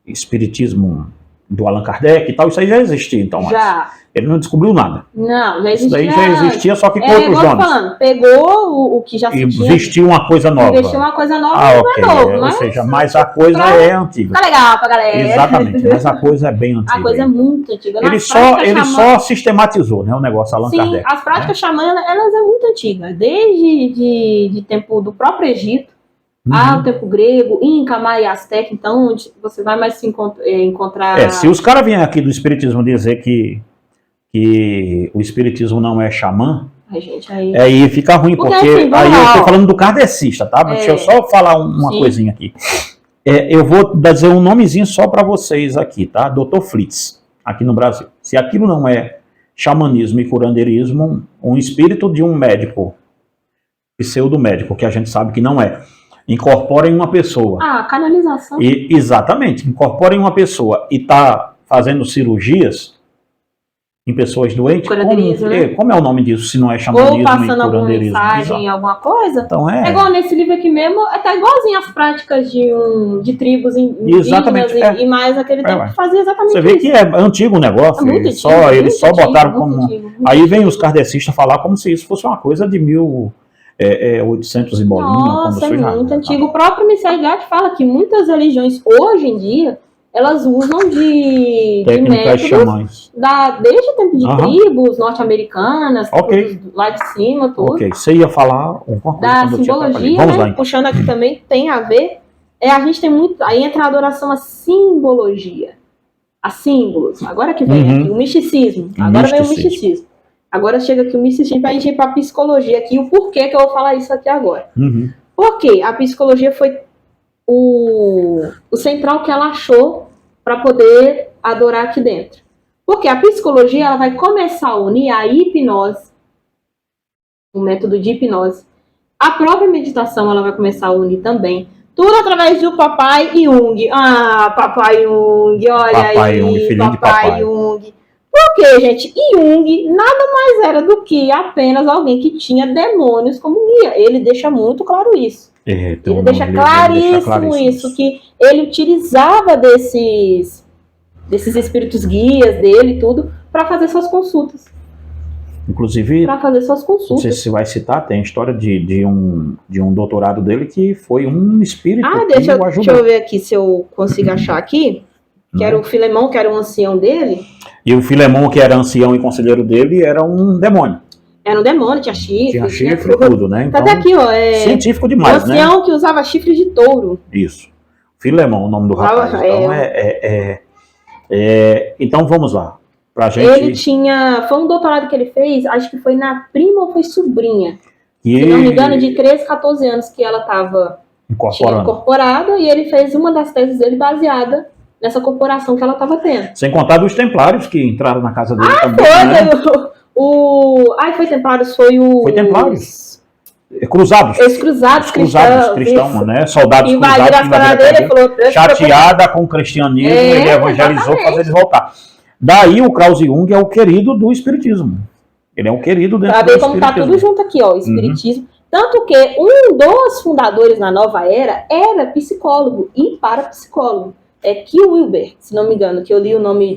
espiritismo do Allan Kardec e tal, isso aí já existia, então. Já. Ele não descobriu nada. Não, já Isso existia. daí já existia, só que com outros igual eu tô nomes. falando, pegou o que já se E tinha. vestiu uma coisa nova. Vestiu uma coisa nova, ok. não é novo, Ou seja, mas a coisa é antiga. Tá legal pra galera. Exatamente, mas a coisa é bem antiga. A coisa é muito antiga. Ele só sistematizou, né, o negócio Allan Kardec. Sim, as práticas xamã, elas são muito antigas. Desde de tempo do próprio Egito, ao tempo grego, Inca, Maia e Azteca, então, onde você vai mais se encontrar... Se os caras vêm aqui do espiritismo dizer que o espiritismo não é xamã, aí fica ruim, porque assim, aí eu estou falando do kardecista, tá? Deixa eu só falar uma coisinha aqui. Eu vou dizer um nomezinho só para vocês aqui, tá? Dr. Fritz, aqui no Brasil. Se aquilo não é xamanismo e curandeirismo, um espírito de um médico, pseudo-médico, que a gente sabe que não é, incorpora em uma pessoa. Canalização. Exatamente, incorpora em uma pessoa e está fazendo cirurgias em pessoas doentes, como é o nome disso, se não é xamanismo ou passando e curandeirismo? Alguma mensagem, alguma coisa. Então é igual nesse livro aqui mesmo, tá igualzinho as práticas de tribos indígenas e mais aquele tempo que fazia exatamente isso. Você vê que é antigo o negócio, eles só botaram como... Aí vem os kardecistas falar como se isso fosse uma coisa de 1800 e bolinha. Nossa, é muito antigo. O próprio Michel Gatti fala que muitas religiões hoje em dia elas usam de métodos desde o tempo de tribos norte-americanas, lá de cima, tudo. Você ia falar uma coisa da simbologia, Vamos lá, então. Puxando aqui também, tem a ver, a gente tem muito, aí entra a adoração à simbologia, a símbolos. Agora que vem aqui, o misticismo. Agora vem o misticismo. Agora chega aqui o misticismo, a gente ir para a psicologia aqui, o porquê que eu vou falar isso aqui agora. Porque a psicologia foi o central que ela achou para poder adorar aqui dentro. Porque a psicologia ela vai começar a unir a hipnose, o método de hipnose, a própria meditação ela vai começar a unir também, tudo através do papai Jung. Papai Jung, olha papai aí, Jung, filhinho de papai Jung. Porque, gente, Jung nada mais era do que apenas alguém que tinha demônios como guia. Ele deixa muito claro isso. Ele deixa claríssimo isso, que ele utilizava desses espíritos guias dele e tudo, para fazer suas consultas. Inclusive, para fazer suas consultas. Não sei se você vai citar, tem a história de um doutorado dele que foi um espírito que o ajudou. Deixa eu ver aqui se eu consigo achar aqui, que era o Filemão, que era o ancião dele. E o Filemão, que era ancião e conselheiro dele, era um demônio. Era um demônio, tinha chifre. Tinha chifre e tudo, né? Então, tá até aqui, ó. Científico demais, né? Um ancião que usava chifre de touro. Isso. Filemão, o nome do rapaz. Então, vamos lá. Pra gente... Ele tinha... Foi um doutorado que ele fez, acho que foi na prima ou foi sobrinha. Se não me engano, de 13, 14 anos que ela estava incorporada. E ele fez uma das teses dele baseada nessa corporação que ela estava tendo. Sem contar dos templários que entraram na casa dele também, foi, né? Foi Templários, foi Templários. Cruzados. Os cruzados cristãos, né? Soldados cruzados que invadiram chateada com o cristianismo, ele evangelizou para fazer eles voltar. Daí o Carl Jung é o querido do espiritismo. Ele é o querido dentro do espiritismo. Pra ver como tá tudo junto aqui, ó, o espiritismo. Tanto que um dos fundadores na nova era psicólogo e parapsicólogo. Keith Wilber, se não me engano, que eu li o nome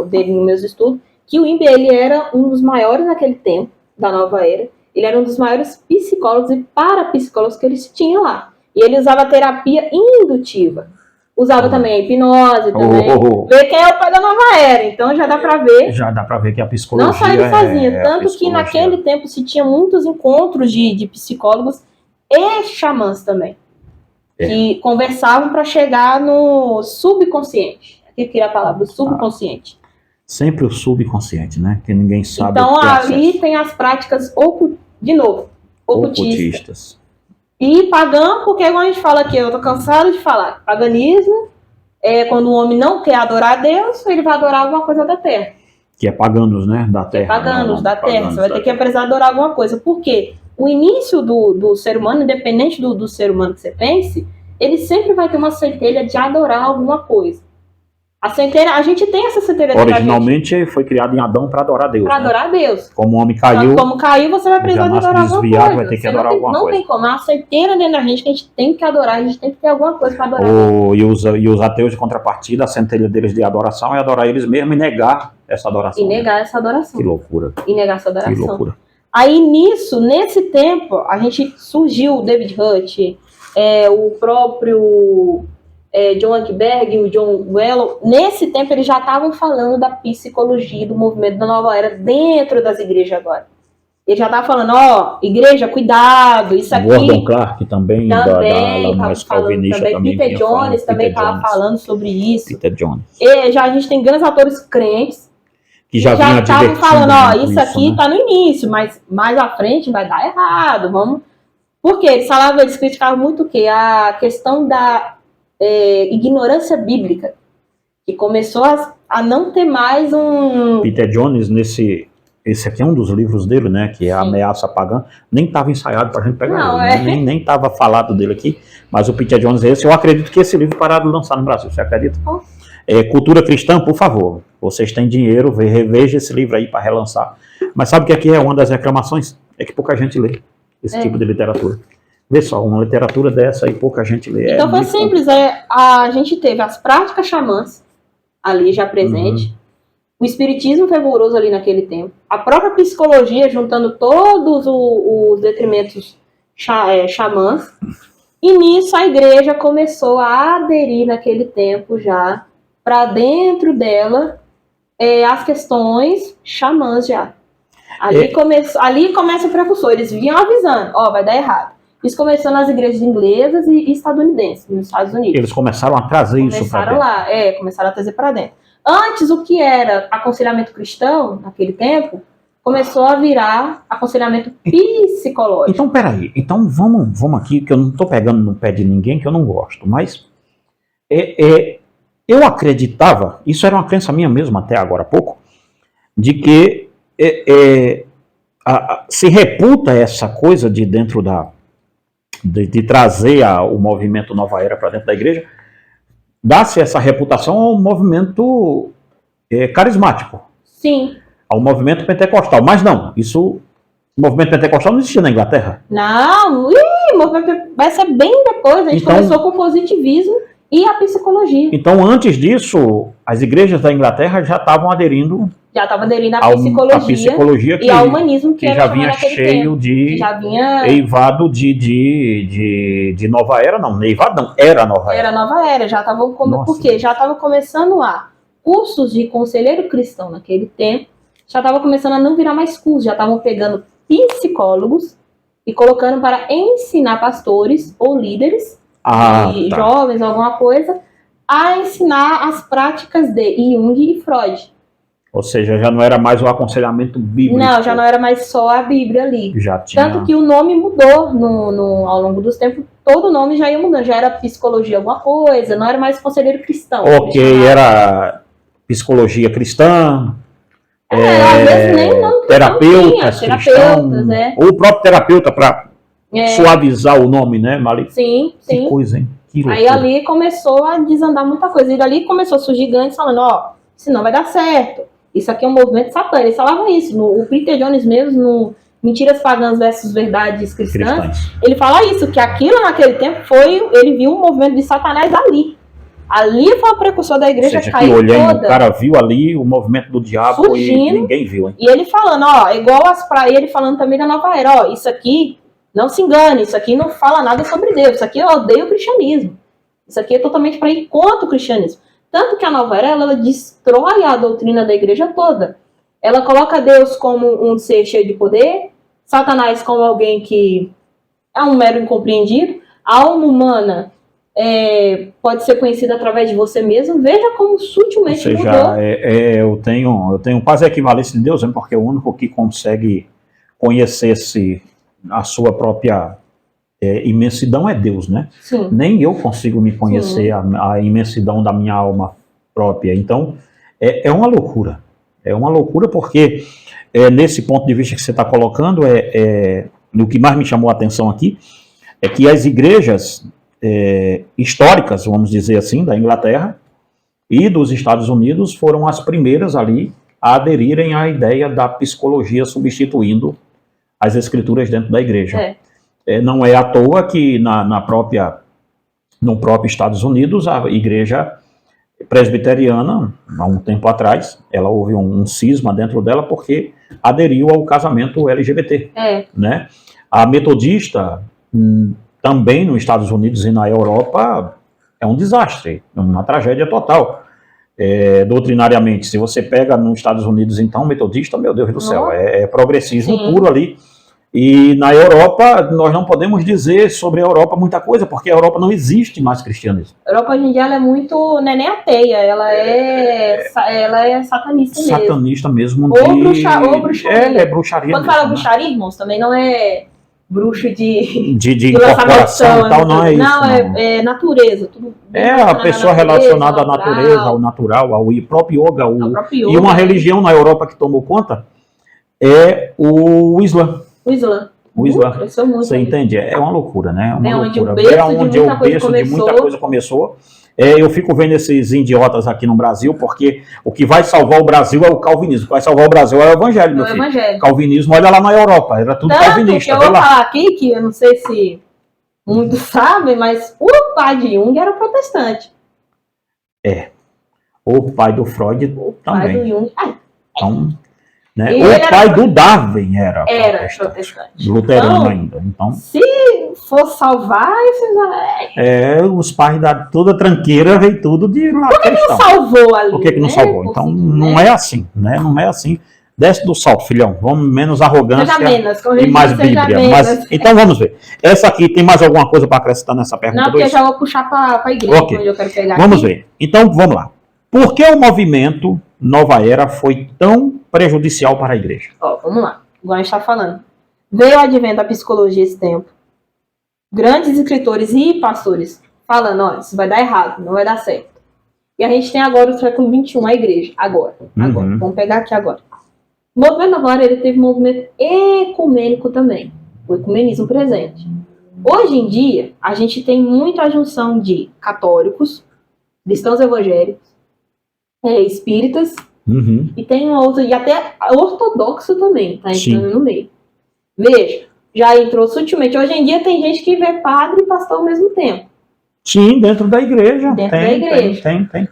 dele nos meus estudos. Keith Wilber, ele era um dos maiores naquele tempo, da nova era. Ele era um dos maiores psicólogos e parapsicólogos que eles tinham lá. E ele usava terapia indutiva. Usava também a hipnose, também. Ver quem é o pai da nova era. Então já dá pra ver. Já dá pra ver que a psicologia não só ele fazia. Tanto que naquele tempo se tinha muitos encontros de psicólogos e xamãs também. Que conversavam para chegar no subconsciente. Aqui que é a palavra, subconsciente. Sempre o subconsciente, né? Que ninguém sabe. Então ali tem as práticas ocultistas. E pagão, porque igual a gente fala aqui, eu tô cansado de falar. Paganismo é quando o homem não quer adorar a Deus, ele vai adorar alguma coisa da terra. Que é paganos, né? Da terra. Paganos, da terra. Você vai ter que precisar adorar alguma coisa. Por quê? O início do ser humano, independente do ser humano que você pense, ele sempre vai ter uma centelha de adorar alguma coisa. A centelha, a gente tem essa centelha dentro da gente. Originalmente foi criado em Adão para adorar a Deus. Para adorar a Deus. Como o homem caiu. Como caiu, você vai precisar de adorar alguma coisa. Vai ter que adorar alguma coisa. Não tem como. É uma centelha dentro da gente que a gente tem que adorar, a gente tem que ter alguma coisa para adorar. E os ateus de contrapartida, a centelha deles de adoração é adorar eles mesmos e negar essa adoração. E negar essa adoração. Que loucura. E negar essa adoração. Que loucura. Aí nesse tempo, a gente surgiu o David Hutt, o próprio John Ackberg e o John Wello. Nesse tempo eles já estavam falando da psicologia, do movimento da nova era dentro das igrejas agora. Ele já estava falando, igreja, cuidado, isso aqui... Gordon Clark também da mais calvinista também. Peter Jones também estava falando sobre isso. Peter Jones. A gente tem grandes atores crentes que já estavam falando, isso aqui está no início, mas mais à frente vai dar errado, vamos... Porque eles criticavam muito o quê? A questão da ignorância bíblica, que começou a não ter mais um... Peter Jones, esse aqui é um dos livros dele, né, que é a Ameaça Pagã, nem estava ensaiado para a gente pegar não, ele, nem estava falado dele aqui, mas o Peter Jones eu acredito que esse livro pararam de lançar no Brasil, você acredita? Cultura Cristã, por favor, vocês têm dinheiro, reveja esse livro aí para relançar. Mas sabe que aqui é uma das reclamações? É que pouca gente lê esse tipo de literatura. Vê só, uma literatura dessa aí pouca gente lê. Então foi simples, a gente teve as práticas xamãs ali já presente, o espiritismo fervoroso ali naquele tempo, a própria psicologia juntando todos os detrimentos xamãs, e nisso a igreja começou a aderir naquele tempo já para dentro dela as questões xamãs já. Ali começa o precursor, eles vinham avisando, vai dar errado. Isso começou nas igrejas inglesas e estadunidenses, nos Estados Unidos. Eles começaram a trazer isso para dentro. Começaram a trazer para dentro. Antes, o que era aconselhamento cristão, naquele tempo, começou a virar aconselhamento psicológico. Então, peraí. Então, vamos aqui, que eu não estou pegando no pé de ninguém, que eu não gosto, mas eu acreditava, isso era uma crença minha mesmo até agora há pouco, de que se reputa essa coisa de dentro de trazer o movimento Nova Era para dentro da igreja, dá-se essa reputação ao movimento carismático. Sim. Ao movimento pentecostal. Mas não, o movimento pentecostal não existia na Inglaterra. Não, vai ser bem depois. A gente começou com o positivismo e a psicologia. Então, antes disso, as igrejas da Inglaterra já estavam aderindo... Já estava aderindo à psicologia e ao humanismo que já vinha cheio de... Já vinha... Eivado de nova era, não. Eivado não, era nova era. Era nova era, já estavam... Porque já estava começando cursos de conselheiro cristão naquele tempo, já estava começando a não virar mais cursos, já estavam pegando psicólogos e colocando para ensinar pastores ou líderes, jovens, alguma coisa, a ensinar as práticas de Jung e Freud. Ou seja, já não era mais o aconselhamento bíblico. Não, já não era mais só a Bíblia ali. Já tinha... Tanto que o nome mudou ao longo dos tempos, todo o nome já ia mudando, já era psicologia alguma coisa, não era mais conselheiro cristão. Ok, era psicologia cristã, às vezes nem não terapeutas ou o próprio terapeuta para suavizar o nome, né, Mali? Sim. Que coisa, hein? Que aí ali começou a desandar muita coisa, e dali começou a surgir gigantes falando, senão vai dar certo. Isso aqui é um movimento satânico. Eles falavam isso. O Peter Jones mesmo, no Mentiras Pagãs versus Verdades Cristãs, ele fala isso, que aquilo naquele tempo ele viu um movimento de Satanás ali. Ali foi a precursor da igreja cair toda. O cara viu ali o movimento do diabo surgindo, e ninguém viu, hein? E ele falando, igual ele falando também da nova era, isso aqui, não se engane, isso aqui não fala nada sobre Deus, isso aqui odeia o cristianismo. Isso aqui é totalmente para ir contra o cristianismo. Tanto que a nova era, ela destrói a doutrina da igreja toda. Ela coloca Deus como um ser cheio de poder, Satanás como alguém que é um mero incompreendido, a alma humana pode ser conhecida através de você mesmo. Veja como sutilmente mudou. Eu tenho quase a equivalência de Deus, porque o único que consegue conhecer-se a sua própria imensidão é Deus, né? Sim. Nem eu consigo me conhecer a imensidão da minha alma própria. Então, é uma loucura. É uma loucura porque, nesse ponto de vista que você está colocando, o que mais me chamou a atenção aqui é que as igrejas históricas, vamos dizer assim, da Inglaterra, e dos Estados Unidos foram as primeiras ali a aderirem à ideia da psicologia substituindo as escrituras dentro da igreja. Não é à toa que no próprio Estados Unidos, a igreja presbiteriana, há um tempo atrás, ela houve um cisma dentro dela porque aderiu ao casamento LGBT. Né? A metodista, também nos Estados Unidos e na Europa, é um desastre, uma tragédia total. Doutrinariamente, se você pega nos Estados Unidos, então, metodista, meu Deus do céu, é progressismo puro ali. E na Europa, nós não podemos dizer sobre a Europa muita coisa, porque a Europa não existe mais cristianismo. A Europa hoje em dia ela é muito, não é nem ateia, ela é satanista mesmo. Satanista mesmo. Ou bruxaria. É bruxaria. Quando fala bruxaria, irmãos, também não é bruxo de incorporação e tal, não é isso. Não, é natureza. Tudo a pessoa relacionada à natureza, ao natural, ao próprio yoga. E uma religião na Europa que tomou conta é o Islã. O Islã. Você entende? É uma loucura, né? É uma loucura. Onde o berço de muita coisa começou. Eu fico vendo esses idiotas aqui no Brasil, porque o que vai salvar o Brasil é o calvinismo. O que vai salvar o Brasil é o evangelho, meu filho. Calvinismo, olha lá na Europa, era tudo calvinista. Eu vou falar aqui, que eu não sei se muitos sabem, mas o pai de Jung era protestante. O pai do Freud o também. Pai do Jung. Então... Né? O pai do Darwin era protestante. Luterano então, ainda. Então, se for salvar, os pais da toda tranqueira veio tudo de lá. Por que não salvou ali? Por que não salvou? Então não é assim, né? Não é assim. Desce do salto, filhão. Vamos menos arrogância e mais Bíblia. Então vamos ver. Essa aqui, tem mais alguma coisa para acrescentar nessa pergunta? Não, porque eu já vou puxar para a igreja, onde eu quero pegar. Vamos ver. Então vamos lá. Por que o movimento Nova Era foi tão prejudicial para a igreja? Vamos lá, igual a gente está falando. Veio o advento da psicologia esse tempo. Grandes escritores e pastores falando, isso vai dar errado, não vai dar certo. E a gente tem agora o século XXI, a igreja, agora. Vamos pegar aqui agora. O movimento Nova Era, ele teve um movimento ecumênico também, o ecumenismo presente. Hoje em dia, a gente tem muita junção de católicos, cristãos evangélicos, espíritas, e tem um outro, e até ortodoxo também, tá entrando no meio. Veja, já entrou sutilmente. Hoje em dia tem gente que vê padre e pastor ao mesmo tempo. Sim, dentro da igreja.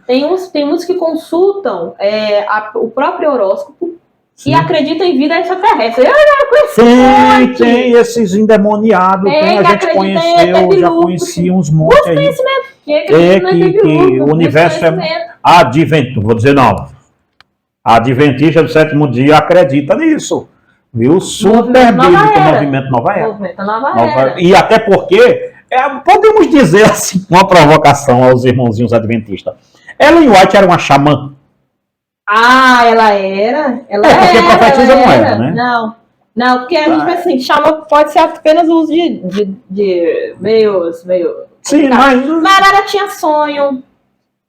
Tem uns que consultam o próprio horóscopo e acreditam em vida extraterrestre. Tem esses endemoniados, a gente conheceu, já conheci uns montes aí. Que o universo é advento, vou dizer não. A Adventista do sétimo dia acredita nisso. Viu? Super bíblico o movimento Nova Era. E até porque, podemos dizer assim, uma provocação aos irmãozinhos adventistas. Ellen White era uma xamã. Ela era? Porque profetisa não era, né? Não, porque a gente assim, xamã pode ser apenas o uso de meio... Sim, mas ela tinha sonho.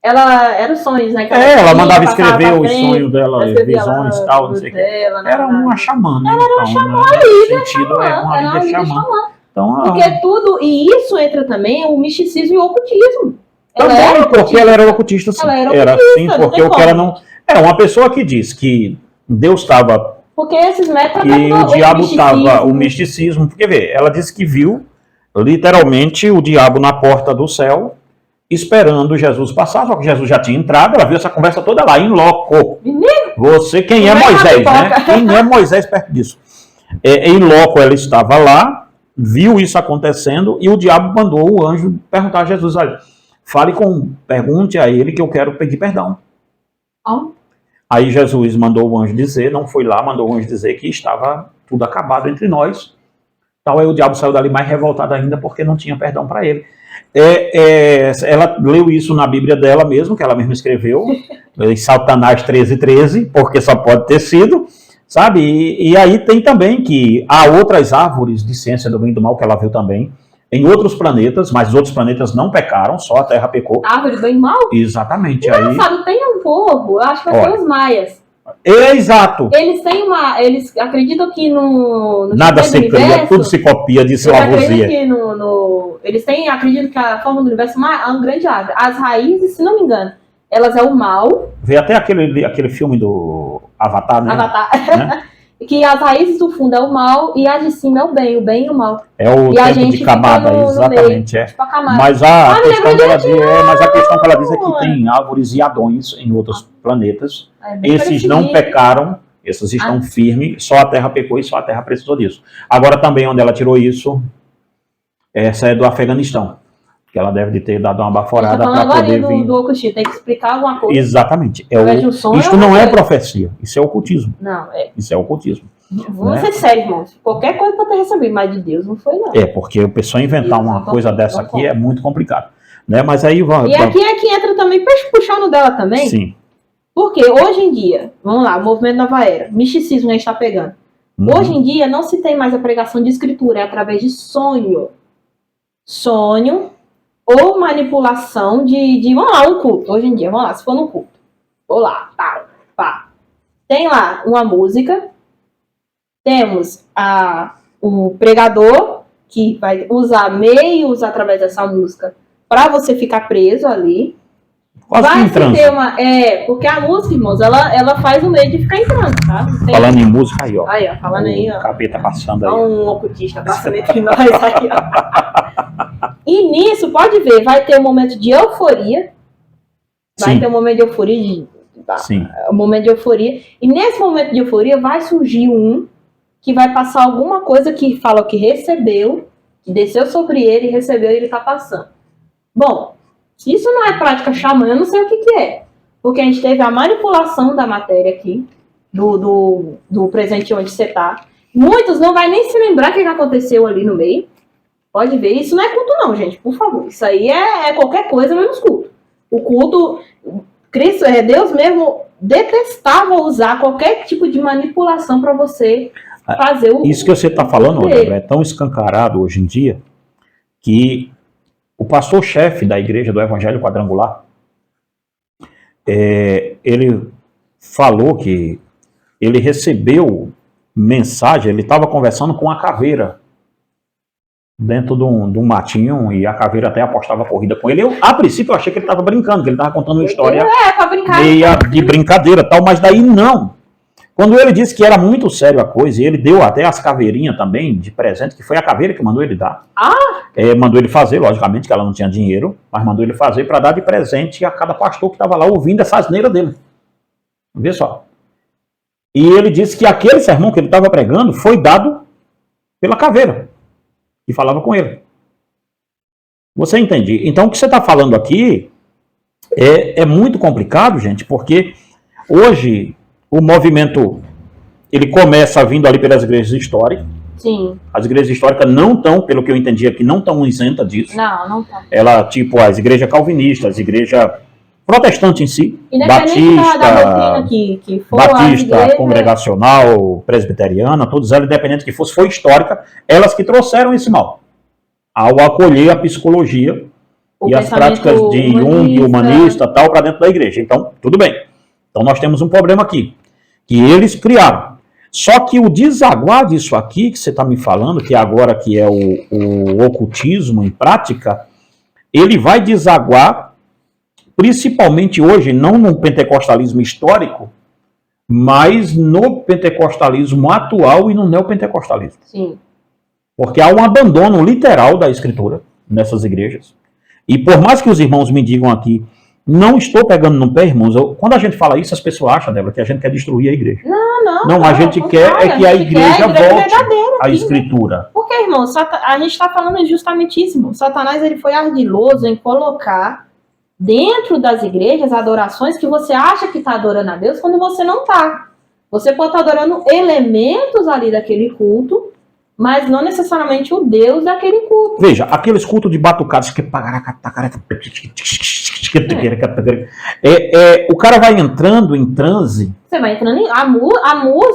Ela era os sonhos, né? Ela mandava escrever os sonhos dela, visões e tal, não sei o que. Era uma xamã, né? Ela era uma xamã, uma líder xamã. Então, porque tudo, e isso entra também o misticismo e o ocultismo. Também, porque ela era ocultista, sim. Era sim, porque o que ela não... uma pessoa que diz que Deus estava... Porque esses métodos... Que o diabo estava, o misticismo... Porque, ela disse que viu, literalmente, o diabo na porta do céu, esperando Jesus passar, só que Jesus já tinha entrado, ela viu essa conversa toda lá, em loco. Quem é Moisés, né? Quem é Moisés perto disso? Em loco ela estava lá, viu isso acontecendo, e o diabo mandou o anjo perguntar a Jesus, olha, pergunte a ele que eu quero pedir perdão. Aí Jesus mandou o anjo dizer, não foi lá, mandou o anjo dizer que estava tudo acabado entre nós. Então aí o diabo saiu dali mais revoltado ainda, porque não tinha perdão para ele. Ela leu isso na Bíblia dela mesmo, que ela mesma escreveu, em Satanás 13:13, porque só pode ter sido, sabe? E aí tem também que há outras árvores de ciência do bem e do mal que ela viu também, em outros planetas, mas os outros planetas não pecaram, só a Terra pecou. Árvore do bem e mal? Exatamente. Engraçado, tem um povo, eu acho que vai ser os maias. Exato. Eles acreditam que no nada se cria, tudo se copia, disse Lavoisier. Eles acreditam que a forma do universo é uma grande árvore. As raízes, se não me engano, elas é o mal. Vê até aquele filme do Avatar, né? Avatar. Né? Que as raízes do fundo é o mal e as de cima é o bem e o mal. É o e tempo de camada, exatamente. Meio, tipo a camada. Mas a questão que ela diz é que tem árvores e adões em outros planetas. Esses não pecaram, esses estão firmes, só a Terra pecou e só a Terra precisou disso. Agora também onde ela tirou isso, essa é do Afeganistão. Que ela deve ter dado uma baforada para poder vir. Do ocultismo, tem que explicar alguma coisa. Exatamente. Isto não é profecia, isso é ocultismo. Não, é. Isso é ocultismo. Vou ser sério, irmão. Qualquer coisa para ter recebido, mas de Deus não foi, não. É, porque a pessoa inventar uma coisa dessa aqui é muito complicado. Né? Mas aí vamos. E aqui é que entra também, puxando dela também. Sim. Porque hoje em dia, vamos lá, o movimento Nova Era, misticismo a gente está pegando. Hoje em dia não se tem mais a pregação de escritura, é através de sonho. Sonho ou manipulação de vamos lá, um culto. Hoje em dia, vamos lá, se for num culto. Vou lá, pá. Tem lá uma música, temos o pregador, que vai usar meios através dessa música para você ficar preso ali. Quase que em transe. Porque a música, irmãos, ela faz o meio de ficar em transe, tá? Falando em música aí, ó. Aí, ó, falando aí, ó. O capeta passando aí. Um ocultista passando entre nós aí, ó. E nisso, pode ver, vai ter um momento de euforia. Vai ter um momento de euforia. Um momento de euforia. E nesse momento de euforia vai surgir um que vai passar alguma coisa que fala que recebeu, que desceu sobre ele e recebeu e ele tá passando. Bom, se isso não é prática xamã, eu não sei o que é. Porque a gente teve a manipulação da matéria aqui, do presente onde você tá. Muitos não vai nem se lembrar o que aconteceu ali no meio. Pode ver, isso não é culto não, gente, por favor. Isso aí é qualquer coisa menos culto. O culto, Cristo, Deus mesmo detestava usar qualquer tipo de manipulação para você fazer o... Isso que você está falando, Débora, é tão escancarado hoje em dia que o pastor-chefe da igreja do Evangelho Quadrangular, ele falou que ele recebeu mensagem, ele estava conversando com a caveira dentro de um matinho e a caveira até apostava corrida com ele. A princípio eu achei que ele estava brincando, que ele estava contando uma história meia de brincadeira tal, mas daí não. Quando ele disse que era muito sério a coisa, e ele deu até as caveirinhas também de presente, que foi a caveira que mandou ele dar. Mandou ele fazer, logicamente, que ela não tinha dinheiro, mas mandou ele fazer para dar de presente a cada pastor que estava lá ouvindo essa asneira dele. Vê só. E ele disse que aquele sermão que ele estava pregando foi dado pela caveira, que falava com ele. Você entende? Então o que você está falando aqui é muito complicado, gente, porque hoje o movimento, ele começa vindo ali pelas igrejas históricas. Sim. As igrejas históricas não estão, pelo que eu entendi aqui, não estão isentas disso. Não estão. Ela, tipo, as igrejas calvinistas, as igrejas protestantes em si, Batista, da doutrina que for, Batista, congregacional, presbiteriana, todas elas, independente que fosse, foi histórica, elas que trouxeram esse mal. Ao acolher a psicologia e as práticas de Jung, humanista, tal, para dentro da igreja. Então, tudo bem. Então nós temos um problema aqui, que eles criaram. Só que o desaguar disso aqui, que você está me falando, que agora que é o ocultismo em prática, ele vai desaguar, principalmente hoje, não no pentecostalismo histórico, mas no pentecostalismo atual e no neopentecostalismo. Sim. Porque há um abandono literal da escritura nessas igrejas. E por mais que os irmãos me digam aqui, não estou pegando no pé, irmãos. Quando a gente fala isso, as pessoas acham, Débora, que a gente quer destruir a igreja. Não, a gente quer que a igreja volte à escritura. Porque, irmão, a gente está falando justamente isso, irmão. Satanás, ele foi ardiloso em colocar dentro das igrejas adorações que você acha que está adorando a Deus quando você não está. Você pode estar adorando elementos ali daquele culto, mas não necessariamente o Deus daquele culto. Veja, aqueles cultos de batucados que o cara vai entrando em transe. Você vai entrando em... A música.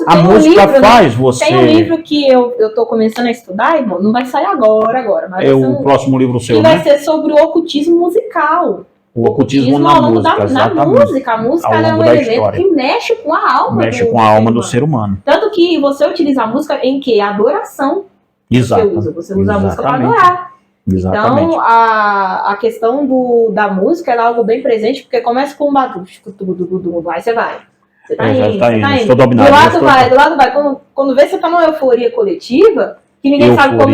A música faz você... Tem um livro que eu tô começando a estudar, irmão. Não vai sair agora. Mas o próximo livro seu, que vai ser sobre o ocultismo musical. O ocultismo na música, na música. A música é um elemento que mexe com a alma. Mexe com a alma do ser humano. Tanto que você utiliza a música em que? Adoração. Exato. Você usa a música para adorar. Exatamente. Então, a questão da música é algo bem presente, porque começa com um batuque, aí você vai. Você tá indo, você tá indo. Estou dominado. Do lado vai. Quando vê, você tá numa euforia coletiva, que ninguém sabe como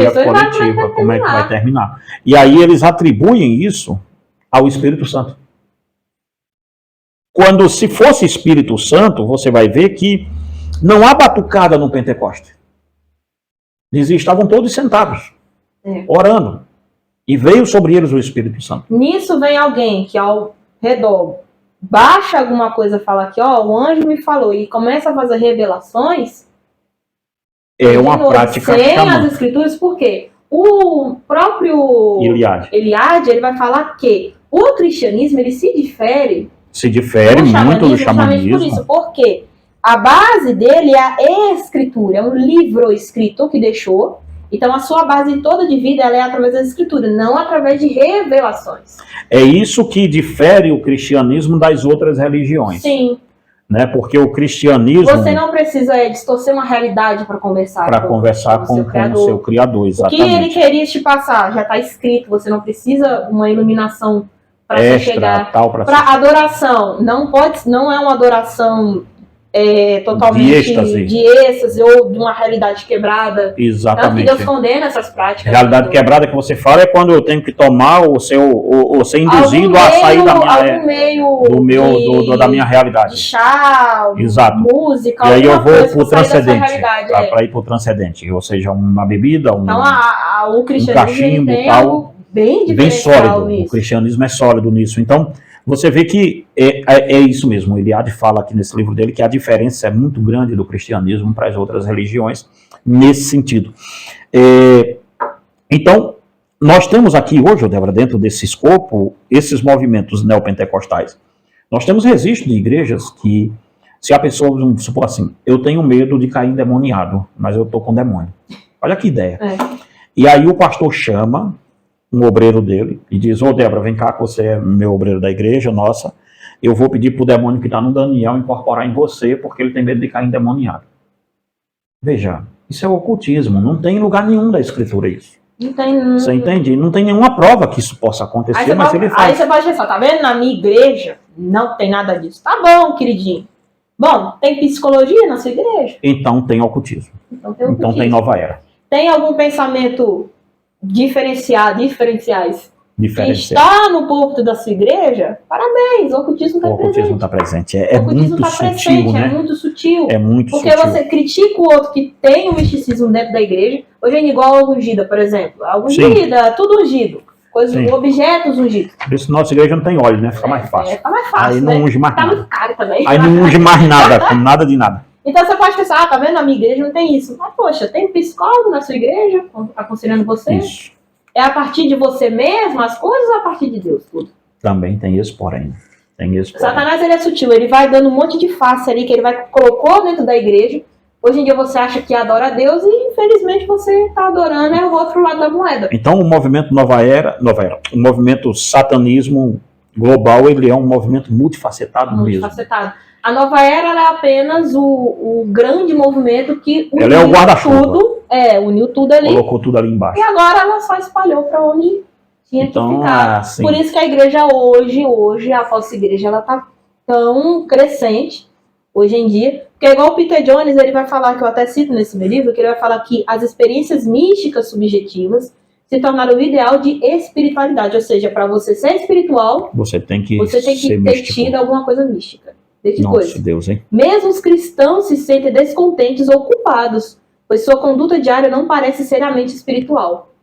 como é que vai terminar. E aí eles atribuem isso ao Espírito Santo. Quando, se fosse Espírito Santo, você vai ver que não há batucada no Pentecoste. Eles estavam todos sentados, orando. E veio sobre eles o Espírito Santo. Nisso vem alguém que ao redor baixa alguma coisa, fala que o anjo me falou, e começa a fazer revelações. É uma prática sem as escrituras, por quê? O próprio Eliade, ele vai falar que o cristianismo, ele se difere muito do xamanismo. Por isso, porque a base dele é a escritura, é um livro escrito que deixou. Então, a sua base toda de vida ela é através da escritura, não através de revelações. É isso que difere o cristianismo das outras religiões. Sim. Né? Porque o cristianismo... Você não precisa distorcer uma realidade para conversar. Para conversar com o seu Criador, exatamente. O que ele queria te passar já está escrito, você não precisa uma iluminação para você chegar. Para adoração, não é uma adoração... totalmente de êxtase ou de uma realidade quebrada. Exatamente. Tanto que Deus condena essas práticas. Realidade quebrada que você fala é quando eu tenho que tomar ou ser induzido a sair da minha realidade. De chá, música, e aí eu vou para o transcendente, para ir para o transcendente, ou seja, uma bebida, então, o cristianismo tem algo bem sólido. Nisso. O cristianismo é sólido nisso. Então, você vê que é isso mesmo. Eliade fala aqui nesse livro dele que a diferença é muito grande do cristianismo para as outras religiões nesse sentido. Então, nós temos aqui hoje, Débora, dentro desse escopo, esses movimentos neopentecostais. Nós temos registro de igrejas que, se a pessoa, vamos supor assim, eu tenho medo de cair endemoniado, mas eu estou com demônio. Olha que ideia. E aí o pastor chama um obreiro dele e diz: Débora, vem cá que você é meu obreiro da igreja, nossa, eu vou pedir pro demônio que está no Daniel incorporar em você, porque ele tem medo de cair endemoniado. Veja, isso é ocultismo, não tem lugar nenhum da escritura isso. Não tem... Você entende? Não tem nenhuma prova que isso possa acontecer, mas ele faz. Aí você pode pensar, tá vendo? Na minha igreja não tem nada disso. Tá bom, queridinho. Bom, tem psicologia na sua igreja? Então tem ocultismo. Então tem nova era. Tem algum pensamento diferenciais que está no púlpito da sua igreja? Parabéns, o ocultismo está presente. O ocultismo está presente. É muito sutil, né? É muito sutil. É muito porque sutil. Você critica o outro que tem o misticismo dentro da igreja. Hoje é igual a ungida, por exemplo. A ungida, tudo ungido. Objetos ungidos. Por isso nossa igreja não tem óleo, né? Fica mais fácil. Fica mais fácil, aí não unge mais nada. Tá muito caro também. Aí não unge mais nada, com nada de nada. Então você pode pensar, tá vendo? Na minha igreja não tem isso. Mas, poxa, tem psicólogo na sua igreja aconselhando você? Isso. É a partir de você mesmo as coisas ou a partir de Deus tudo? Também tem esse porém. Satanás, ele é sutil, ele vai dando um monte de face ali que ele colocou dentro da igreja. Hoje em dia você acha que adora a Deus e infelizmente você está adorando o outro lado da moeda. Então o movimento Nova Era, o movimento satanismo global, ele é um movimento multifacetado mesmo. A Nova Era ela é apenas o grande movimento que ela é o guarda-chuva. Uniu tudo ali. Colocou tudo ali embaixo. E agora ela só espalhou para onde tinha que ficar. Assim, por isso que a igreja hoje, a falsa igreja, ela tá tão crescente hoje em dia. Porque igual o Peter Jones, ele vai falar, que eu até cito nesse meu livro, que ele vai falar que as experiências místicas subjetivas se tornaram o ideal de espiritualidade. Ou seja, para você ser espiritual, você tem que ter tido alguma coisa mística. Nossa, Deus, hein? Mesmo os cristãos se sentem descontentes ou culpados, pois sua conduta diária não parece seriamente espiritual.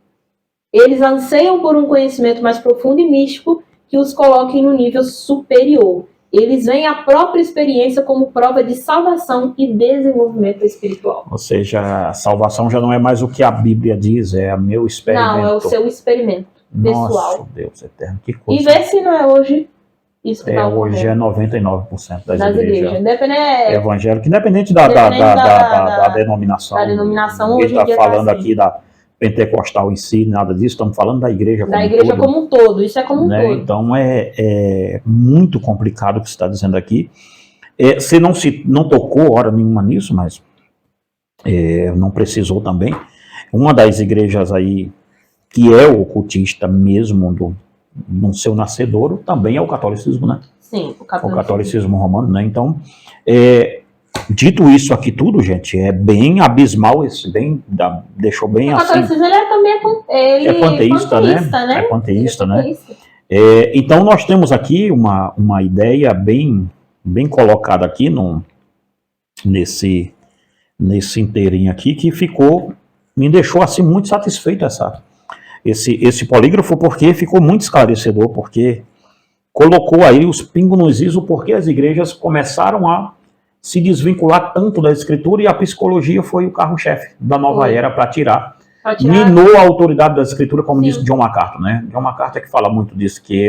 Eles anseiam por um conhecimento mais profundo e místico que os coloque no nível superior. Eles veem a própria experiência como prova de salvação e desenvolvimento espiritual. Ou seja, a salvação já não é mais o que a Bíblia diz, é o meu experimento. Não, é o seu experimento pessoal. Nossa, Deus eterno, que coisa. E vê se não é hoje isso que está ocorrendo. Hoje é 99% das igrejas. Evangélicas, independente da denominação. Da denominação, hoje está falando aqui da pentecostal em si, nada disso, estamos falando da igreja como um todo. Da igreja como um todo, isso é como um todo. Então é muito complicado o que você está dizendo aqui. Você não tocou hora nenhuma nisso, mas não precisou também. Uma das igrejas aí que é o ocultista mesmo no seu nascedouro, também é o catolicismo, né? Sim, o catolicismo romano, né? Então, dito isso aqui tudo, gente, é bem abismal, deixou bem assim. O catolicismo ele também é panteísta, né? É panteísta, né? Então, nós temos aqui uma ideia bem colocada aqui nesse inteirinho aqui, que me deixou assim muito satisfeito esse polígrafo, porque ficou muito esclarecedor, porque colocou aí os pingos nos is, o porquê as igrejas começaram a se desvincular tanto da escritura, e a psicologia foi o carro-chefe da nova era para tirar. Minou a autoridade da escritura, como disse John MacArthur, né? John MacArthur que fala muito disso, que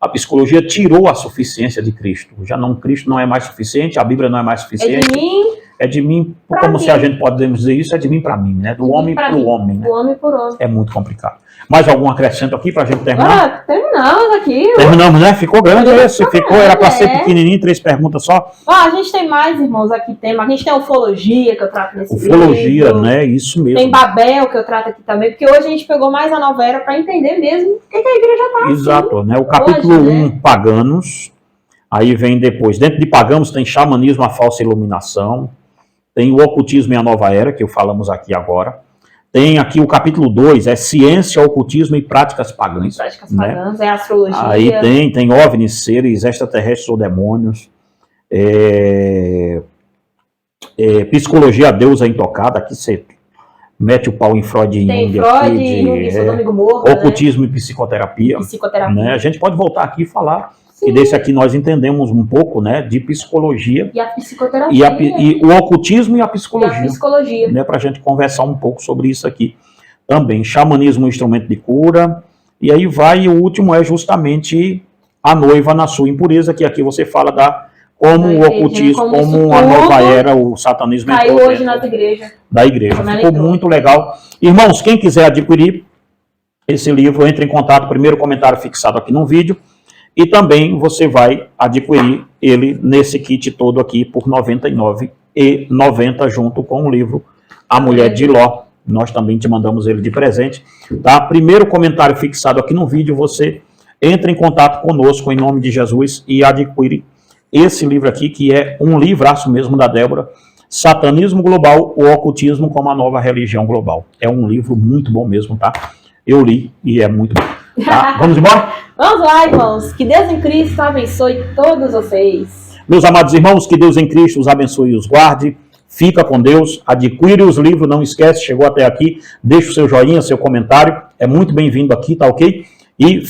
a psicologia tirou a suficiência de Cristo. Cristo não é mais suficiente, a Bíblia não é mais suficiente. É de mim, como se a gente podemos dizer isso, é de mim para mim, né? Do homem para o homem, né? Do homem por homem. É muito complicado. Mais algum acrescento aqui para a gente terminar? Terminamos aqui. Terminamos, né? Ficou grande esse. Era para ser pequenininho, 3 perguntas só. A gente tem mais, irmãos, aqui a gente tem ufologia, que eu trato nesse livro. Ufologia, né? Isso mesmo. Tem Babel, que eu trato aqui também, porque hoje a gente pegou mais a nova era para entender mesmo o que a igreja está. Exato, né? O capítulo 1, paganos. Aí vem depois. Dentro de paganos tem xamanismo, a falsa iluminação. Tem o ocultismo e a nova era, que falamos aqui agora. Tem aqui o capítulo 2, é ciência, ocultismo e práticas pagãs. Práticas pagãs, é astrologia. Aí tem OVNIs, seres extraterrestres ou demônios. Psicologia, a deusa intocada. Aqui você mete o pau em Freud e Jung. Tem Freud e Jung, Sodoma e Gomorra, ocultismo, né? E psicoterapia. Né? A gente pode voltar aqui e falar. Sim. E desse aqui nós entendemos um pouco, né, de psicologia. E a psicoterapia. E o ocultismo e a psicologia. E a psicologia. Né, para a gente conversar um pouco sobre isso aqui. Também, xamanismo, instrumento de cura. E aí o último é justamente a noiva na sua impureza, que aqui você fala como o ocultismo, como a nova era, o satanismo. Caiu hoje nas igrejas. Da igreja. Ficou muito legal. Irmãos, quem quiser adquirir esse livro, entre em contato, primeiro comentário fixado aqui no vídeo. E também você vai adquirir ele nesse kit todo aqui por R$ 99,90 junto com o livro A Mulher de Ló. Nós também te mandamos ele de presente. Tá? Primeiro comentário fixado aqui no vídeo, você entra em contato conosco em nome de Jesus e adquire esse livro aqui, que é um livraço mesmo da Débora, Satanismo Global, o Ocultismo como a Nova Religião Global. É um livro muito bom mesmo, tá? Eu li e é muito bom. Tá? Vamos embora? Vamos lá, irmãos. Que Deus em Cristo abençoe todos vocês. Meus amados irmãos, que Deus em Cristo os abençoe e os guarde. Fica com Deus, adquire os livros, não esquece, chegou até aqui, deixa o seu joinha, seu comentário. É muito bem-vindo aqui, tá ok? E